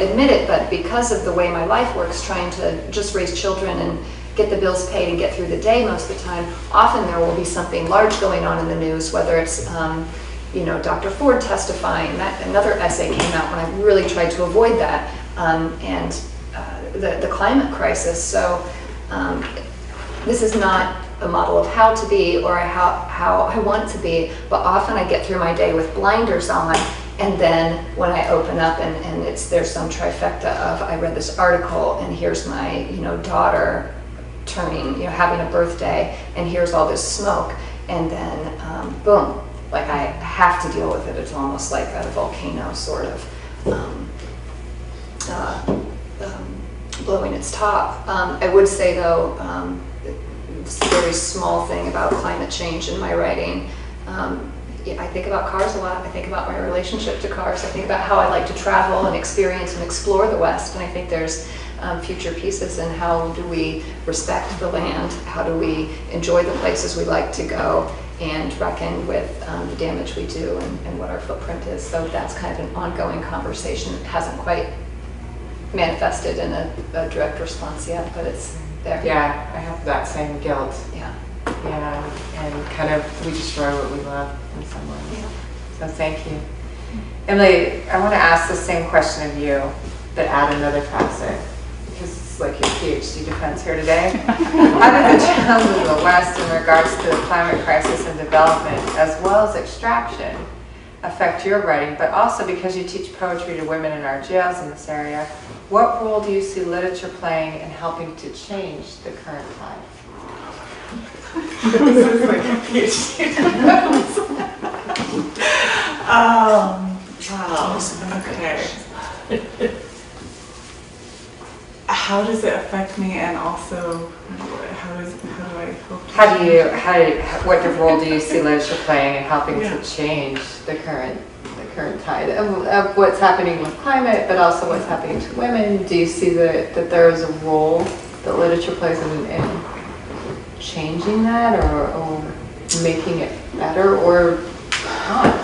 Speaker 4: admit it, but because of the way my life works, trying to just raise children and get the bills paid and get through the day most of the time, often there will be something large going on in the news, whether it's Dr. Ford testifying. Another essay came out when I really tried to avoid that, and the climate crisis. So this is not a model of how to be or how I want it to be, but often I get through my day with blinders on, and then when I open up and there's some trifecta of I read this article, and here's my daughter turning, having a birthday, and here's all this smoke, and then boom, like I have to deal with it. It's almost like a volcano sort of blowing its top. I would say though, it's a very small thing about climate change in my writing. I think about cars a lot. I think about my relationship to cars. I think about how I like to travel and experience and explore the West. And I think there's future pieces in how do we respect the land, how do we enjoy the places we like to go, and reckon with the damage we do and what our footprint is. So that's kind of an ongoing conversation. It hasn't quite manifested in a direct response yet, but it's there.
Speaker 1: Yeah, I have that same guilt.
Speaker 4: Yeah.
Speaker 1: Yeah, and kind of we destroy what we love in some ways. Yeah. So thank you. Emily, I want to ask the same question of you, but add another facet, because it's like your PhD defense here today. How do the challenges of the West in regards to the climate crisis and development, as well as extraction, affect your writing, but also because you teach poetry to women in our jails in this area, what role do you see literature playing in helping to change the current tide? This is like a PhD.
Speaker 2: Wow. Okay. How does it affect me, and also how do I hope?
Speaker 1: What role do you see literature playing in helping to change the current tide of what's happening with climate, but also what's happening to women? Do you see that there is a role that literature plays in changing that, or making it better, or not?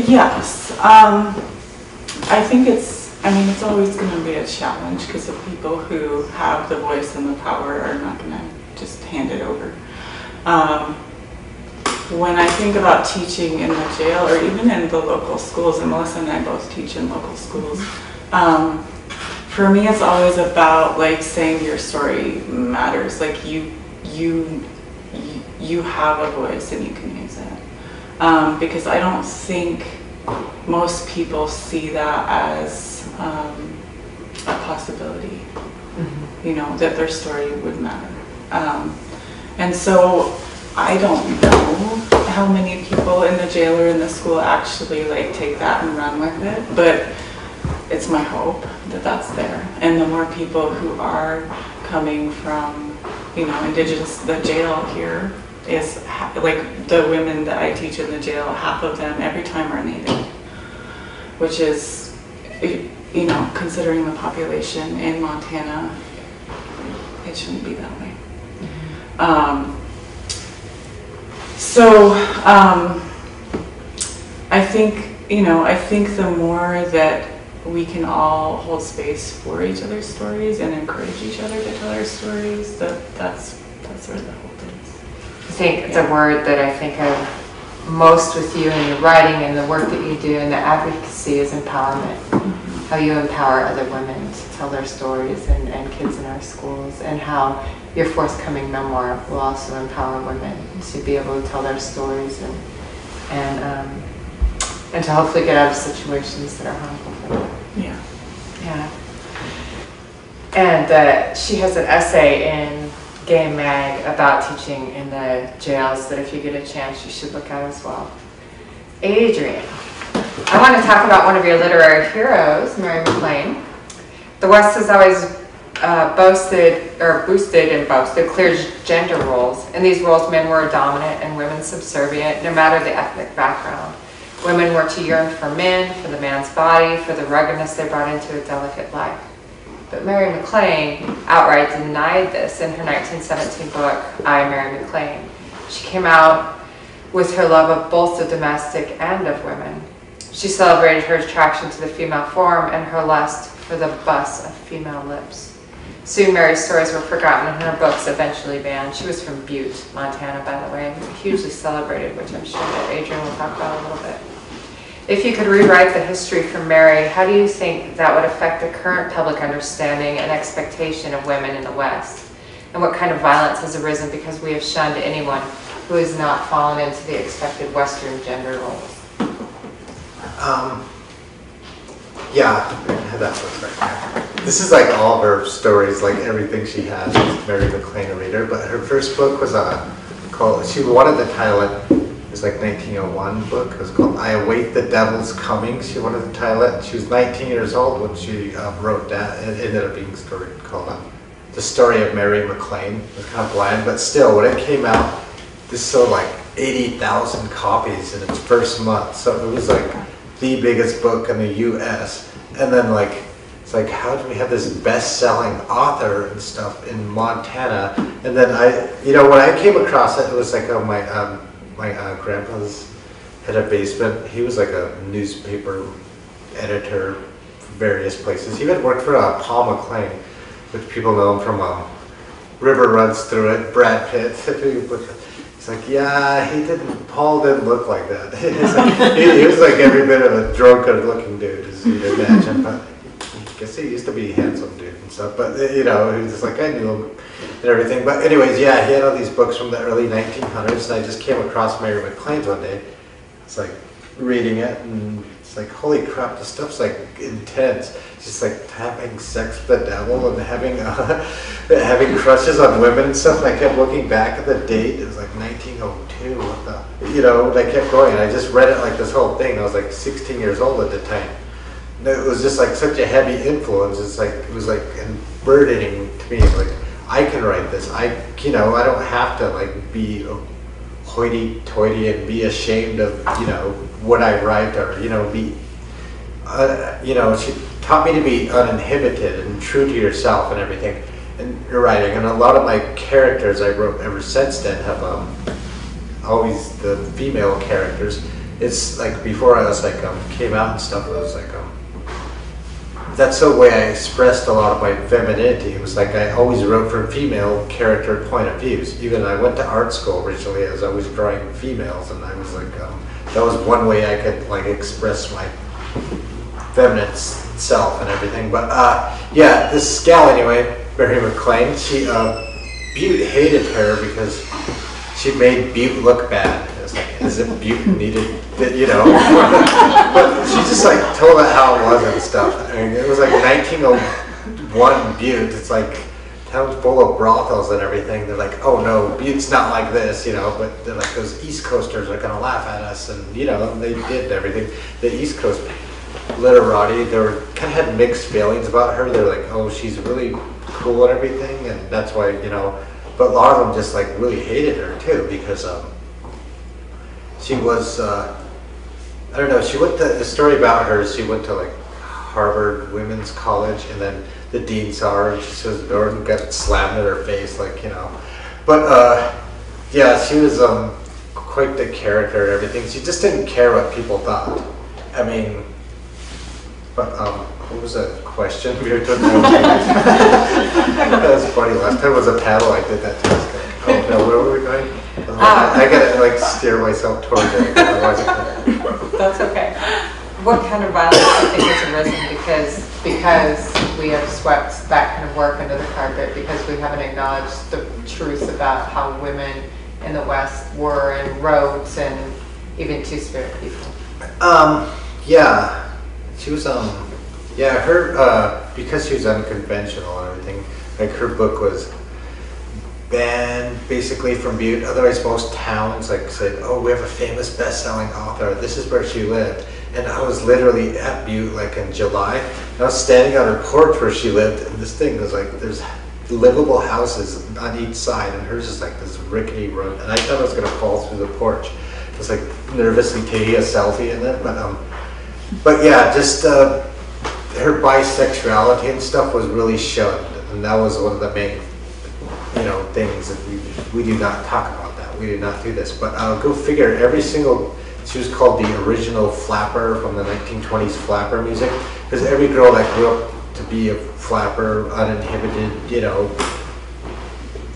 Speaker 2: Yes. I think it's always going to be a challenge because the people who have the voice and the power are not going to just hand it over. When I think about teaching in the jail or even in the local schools, and Melissa and I both teach in local schools, for me it's always about like saying your story matters. Like you have a voice and you can use it. Because I don't think most people see that as a possibility, that their story would matter. And so I don't know how many people in the jail or in the school actually like take that and run with it, but it's my hope that that's there. And the more people who are coming from, indigenous, the jail here is like the women that I teach in the jail, half of them every time are Native, which is, considering the population in Montana, it shouldn't be that way. I think the more that we can all hold space for each other's stories and encourage each other to tell our stories, that's where the hope is.
Speaker 1: I think the word that I think of most with you in your writing and the work that you do and the advocacy is empowerment. How you empower other women to tell their stories and kids in our schools, and how your forthcoming memoir will also empower women to be able to tell their stories and to hopefully get out of situations that are harmful for them.
Speaker 2: Yeah.
Speaker 1: Yeah. And she has an essay in Gay Mag about teaching in the jails that if you get a chance you should look at as well. Adrian, I want to talk about one of your literary heroes, Mary McLean. The West has always boosted clear gender roles. In these roles, men were dominant and women subservient, no matter the ethnic background. Women were to yearn for men, for the man's body, for the ruggedness they brought into a delicate life. But Mary McLean outright denied this in her 1917 book, I, Mary McLean. She came out with her love of both the domestic and of women. She celebrated her attraction to the female form and her lust for the bust of female lips. Soon Mary's stories were forgotten and her books eventually banned. She was from Butte, Montana, by the way, hugely celebrated, which I'm sure that Adrian will talk about a little bit. If you could rewrite the history for Mary, how do you think that would affect the current public understanding and expectation of women in the West? And what kind of violence has arisen because we have shunned anyone who has not fallen into the expected Western gender roles?
Speaker 3: Yeah, I have that book right there. This is like all of her stories, like everything she has is Mary McLean a reader, but her first book was called, she wanted the title, it was like 1901 book, it was called I Await the Devil's Coming. She wanted the title it. She was 19 years old when she wrote that. It ended up being a story called The Story of Mary McLean. It was kind of bland, but still, when it came out, this sold like 80,000 copies in its first month, so it was like the biggest book in the U.S. And then it's like, how do we have this best-selling author and stuff in Montana? And then when I came across it, it was like my grandpa's had a basement. He was like a newspaper editor for various places. He even worked for Paul McLean, which people know him from River Runs Through It, Brad Pitt. He's like, yeah, Paul didn't look like that. He was like every bit of a drunkard looking dude, as you'd imagine. But I guess he used to be a handsome dude and stuff. But, he was just like, I knew him. and everything. But anyways, yeah, he had all these books from the early 1900s, and I just came across Mary McLean's one day. It's like reading it, and it's like, holy crap, this stuff's like intense. Just like having sex with the devil and having having crushes on women and stuff. And I kept looking back at the date. It was like 1902. What the, you know? And I kept going. And I just read it like this whole thing. I was like 16 years old at the time. And it was just like such a heavy influence. It's like it was like burdening to me. Like I can write this. I don't have to like be hoity-toity and be ashamed of what I write, or be she taught me to be uninhibited and true to yourself and everything in your writing. And a lot of my characters I wrote ever since then have always the female characters. It's like before I was like came out and stuff, I was like that's the way I expressed a lot of my femininity. It was like I always wrote from female character point of views. Even I went to art school originally as I was drawing females, and I was like that was one way I could like express my feminine self and everything. But yeah, this gal anyway, Mary McLean, she Butte hated her because she made Butte look bad. It was like as if Butte needed but she just like told it how it was and stuff. I mean, it was like 1901 Butte. It's like town's full of brothels and everything. They're like, oh no, Butte's not like this, but they're like, those East Coasters are gonna laugh at us, and they did everything. The East Coast literati, they were kind of had mixed feelings about her. They're like, oh, she's really cool and everything, and that's why, but a lot of them just like really hated her too, because she was I don't know, she went to, the story about her is she went to like Harvard Women's College, and then the dean saw her and she was door and got slammed in her face, like, but yeah, she was quite the character and everything. She just didn't care what people thought. I mean, but what was that question we were talking about? That was funny. Last time was a paddle. I did that task. Oh no, where were we going? I gotta like steer myself towards it.
Speaker 1: That's okay. What kind of violence do you think has arisen because we have swept that kind of work under the carpet, because we haven't acknowledged the truth about how women in the West were and wrote, and even Two-Spirit people?
Speaker 3: Yeah, she was yeah, her because she was unconventional and everything. Like her book was banned basically from Butte. Otherwise, most towns like said, "Oh, we have a famous best-selling author. This is where she lived." And I was literally at Butte like in July. And I was standing on her porch where she lived, and this thing was like, there's livable houses on each side, and hers is like this rickety road. And I thought I was gonna fall through the porch. I was like nervously taking a selfie in it, but yeah, just her bisexuality and stuff was really shunned, and that was one of the main things that we do not talk about that. We do not do this, but go figure. She was called the original flapper from the 1920s flapper music, because every girl that grew up to be a flapper, uninhibited,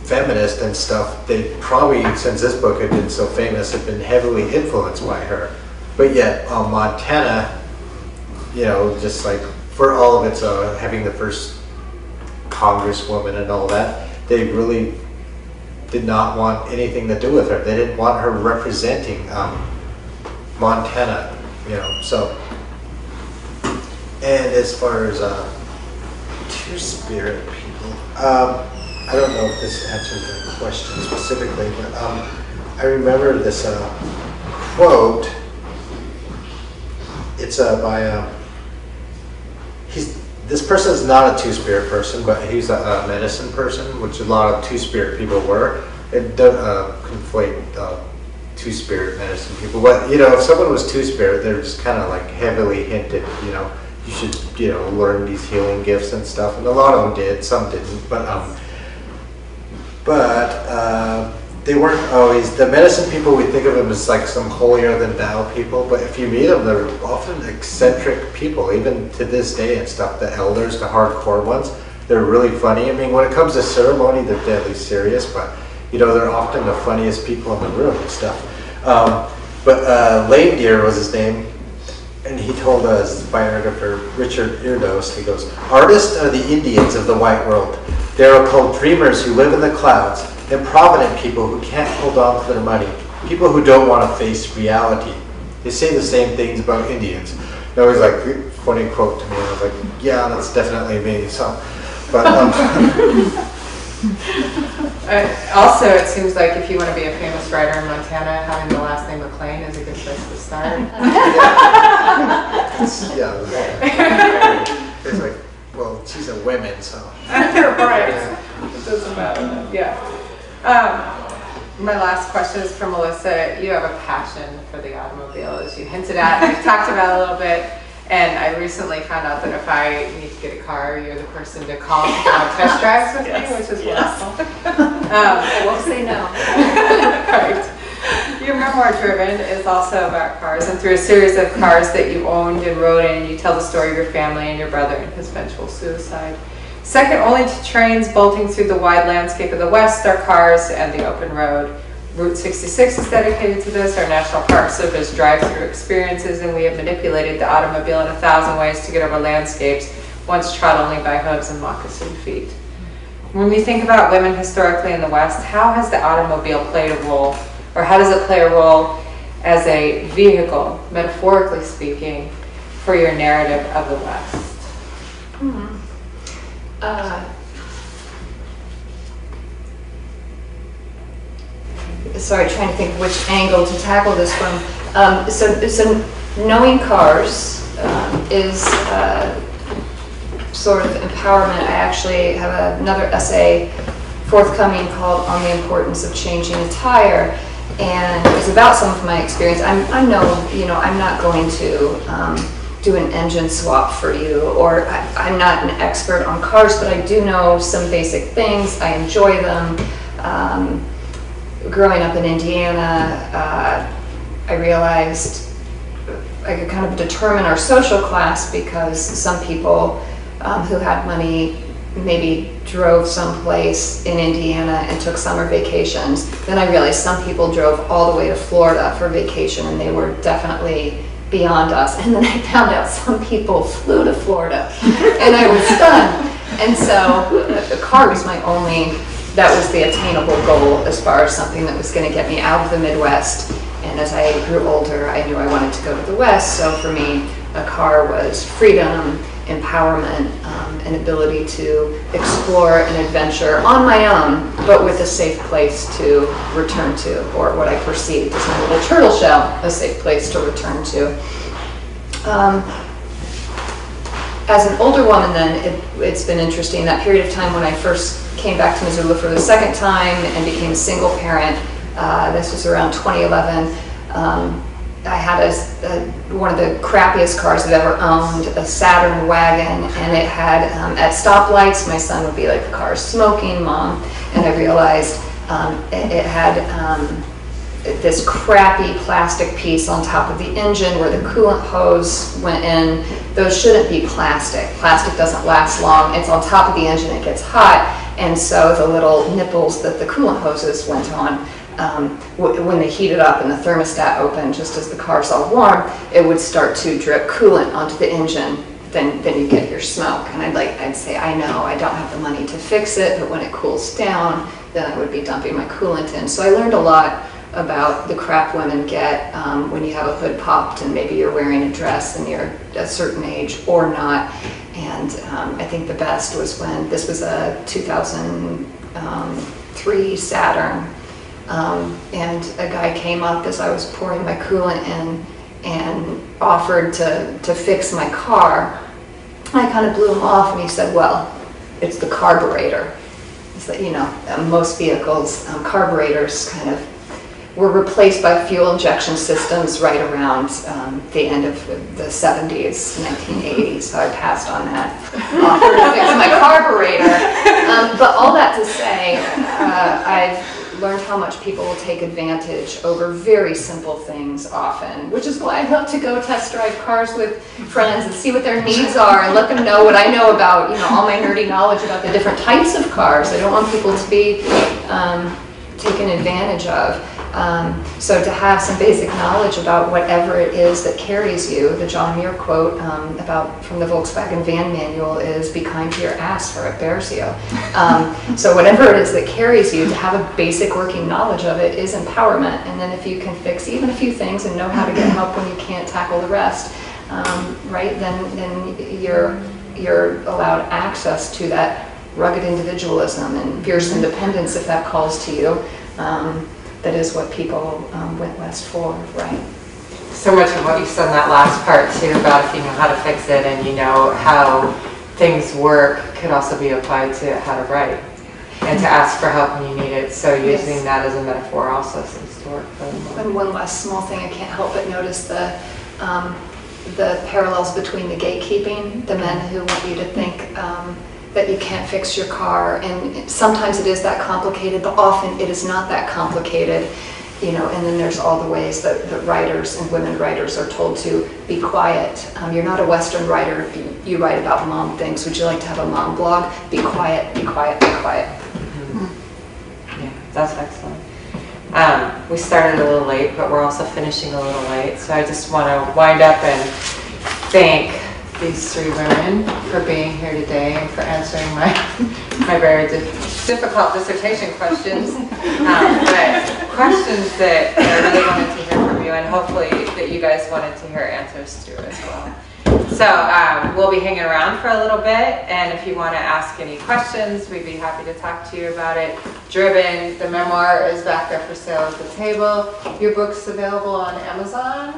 Speaker 3: feminist and stuff, they probably, since this book had been so famous, have been heavily influenced by her. But yet Montana, just like for all of its having the first congresswoman and all that, they really did not want anything to do with her. They didn't want her representing Montana, so. And as far as Two-Spirit people, I don't know if this answers the question specifically, but I remember this quote. It's by this person is not a Two-Spirit person, but he's a medicine person, which a lot of Two-Spirit people were. It don't conflate Two-Spirit medicine people, but if someone was Two-Spirit, they're just kind of like heavily hinted, you should learn these healing gifts and stuff, and a lot of them did, some didn't, but they weren't always the medicine people. We think of them as like some holier than thou people, but if you meet them, they're often eccentric people, even to this day and stuff. The elders, the hardcore ones, they're really funny. I mean, when it comes to ceremony, they're deadly serious, but they're often the funniest people in the room and stuff. But Lame Deer was his name, and he told us, biographer Richard Erdos, he goes, "Artists are the Indians of the white world. They are called dreamers who live in the clouds, improvident people who can't hold on to their money, people who don't want to face reality. They say the same things about Indians. That was like a funny quote to me. I was like, yeah, that's definitely me. So, but
Speaker 1: also, it seems like if you want to be a famous writer in Montana, having the last name McLean is a good place to start.
Speaker 3: It's like, well, she's a woman, so.
Speaker 1: Right. It doesn't matter. Yeah. My last question is for Melissa. You have a passion for the automobile, as you hinted at. We've talked about it a little bit. And I recently found out that if I need to get a car, you're the person to call to go on test drives with me, which is wonderful.
Speaker 4: I won't say no.
Speaker 1: Right. Your memoir, Driven, is also about cars, and through a series of cars that you owned and rode in, you tell the story of your family and your brother and his eventual suicide. Second only to trains bolting through the wide landscape of the West are cars and the open road. Route 66 is dedicated to this. Our national park serves drive-through experiences, and we have manipulated the automobile in 1,000 ways to get over landscapes once trod only by hooves and moccasined feet. When we think about women historically in the West, how has the automobile played a role, or how does it play a role as a vehicle, metaphorically speaking, for your narrative of the West?
Speaker 4: Sorry, trying to think which angle to tackle this from. So knowing cars is sort of empowerment. I actually have another essay forthcoming called On the Importance of Changing a Tire, and it's about some of my experience. I know, I'm not going to do an engine swap for you, or I'm not an expert on cars, but I do know some basic things. I enjoy them. Growing up in Indiana, I realized I could kind of determine our social class because some people who had money maybe drove someplace in Indiana and took summer vacations. Then I realized some people drove all the way to Florida for vacation, and they were definitely beyond us. And then I found out some people flew to Florida, and I was stunned. And so the car was that was the attainable goal as far as something that was going to get me out of the Midwest. And as I grew older, I knew I wanted to go to the West. So for me, a car was freedom, empowerment, an ability to explore an adventure on my own, but with a safe place to return to, or what I perceived as my little turtle shell, a safe place to return to. As an older woman then, it's been interesting, that period of time when I first came back to Missoula for the second time and became a single parent. This was around 2011. I had one of the crappiest cars I've ever owned, a Saturn wagon, and it had, at stoplights, my son would be like, the car's smoking, Mom. And I realized it had this crappy plastic piece on top of the engine where the coolant hose went in. Those shouldn't be plastic. Plastic doesn't last long. It's on top of the engine, it gets hot, and so the little nipples that the coolant hoses went on, when they heated up and the thermostat opened, just as the car's all warm, it would start to drip coolant onto the engine. Then you get your smoke. And I'd say, I know, I don't have the money to fix it, but when it cools down, then I would be dumping my coolant in. So I learned a lot about the crap women get when you have a hood popped and maybe you're wearing a dress and you're a certain age or not. And I think the best was when this was a 2003 Saturn, and a guy came up as I was pouring my coolant in and offered to fix my car. I kind of blew him off, and he said, well, it's the carburetor. It's that, most vehicles, carburetors kind of were replaced by fuel injection systems right around the end of the 70s, 1980s, so I passed on that offer to fix my carburetor. But all that to say, I've learned how much people will take advantage over very simple things often, which is why I love to go test drive cars with friends and see what their needs are and let them know what I know about, all my nerdy knowledge about the different types of cars. I don't want people to be taken advantage of. So to have some basic knowledge about whatever it is that carries you, the John Muir quote about from the Volkswagen van manual is, "Be kind to your ass, for it bears you." So whatever it is that carries you, to have a basic working knowledge of it is empowerment. And then if you can fix even a few things and know how to get help when you can't tackle the rest, right? Then you're allowed access to that rugged individualism and fierce independence, if that calls to you. That is what people went west for, right?
Speaker 1: So much of what you said in that last part too, about if you know how to fix it and you know how things work, could also be applied to how to write and to ask for help when you need it. So using that as a metaphor also seems to work for them.
Speaker 4: And one last small thing, I can't help but notice the parallels between the gatekeeping, the men who want you to think that you can't fix your car, and sometimes it is that complicated, but often it is not that complicated, you know. And then there's all the ways that writers and women writers are told to be quiet. You're not a Western writer, you write about mom things. Would you like to have a mom blog? Be quiet, be quiet, be quiet.
Speaker 1: Yeah, that's excellent. We started a little late, but we're also finishing a little late, so I just want to wind up and thank these three women for being here today and for answering my very difficult dissertation questions, but questions that I really wanted to hear from you, and hopefully that you guys wanted to hear answers to as well. So we'll be hanging around for a little bit, and if you want to ask any questions, we'd be happy to talk to you about it. Driven, the memoir is back there for sale at the table. Your book's available on Amazon?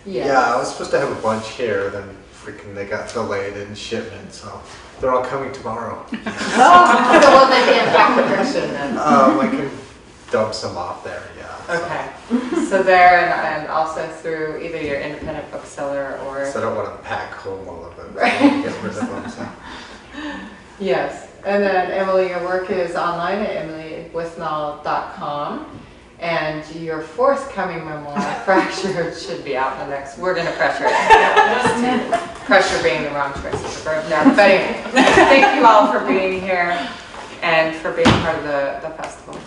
Speaker 3: Yeah, I was supposed to have a bunch here, then freaking they got delayed in shipment, so they're all coming tomorrow.
Speaker 1: Oh, so will they be in back production then?
Speaker 3: I can dump some off there, yeah.
Speaker 1: Okay, so there, and also through either your independent bookseller or...
Speaker 3: So I don't want to pack home all of them,
Speaker 1: right.
Speaker 3: So get rid of them, so.
Speaker 1: Yes, and then Emily, your work is online at emilywithnall.com. And your forthcoming memoir, Fracture, should be out in the next. We're going to pressure it. Pressure being the wrong choice of the verb. No, but anyway, thank you all for being here and for being part of the festival.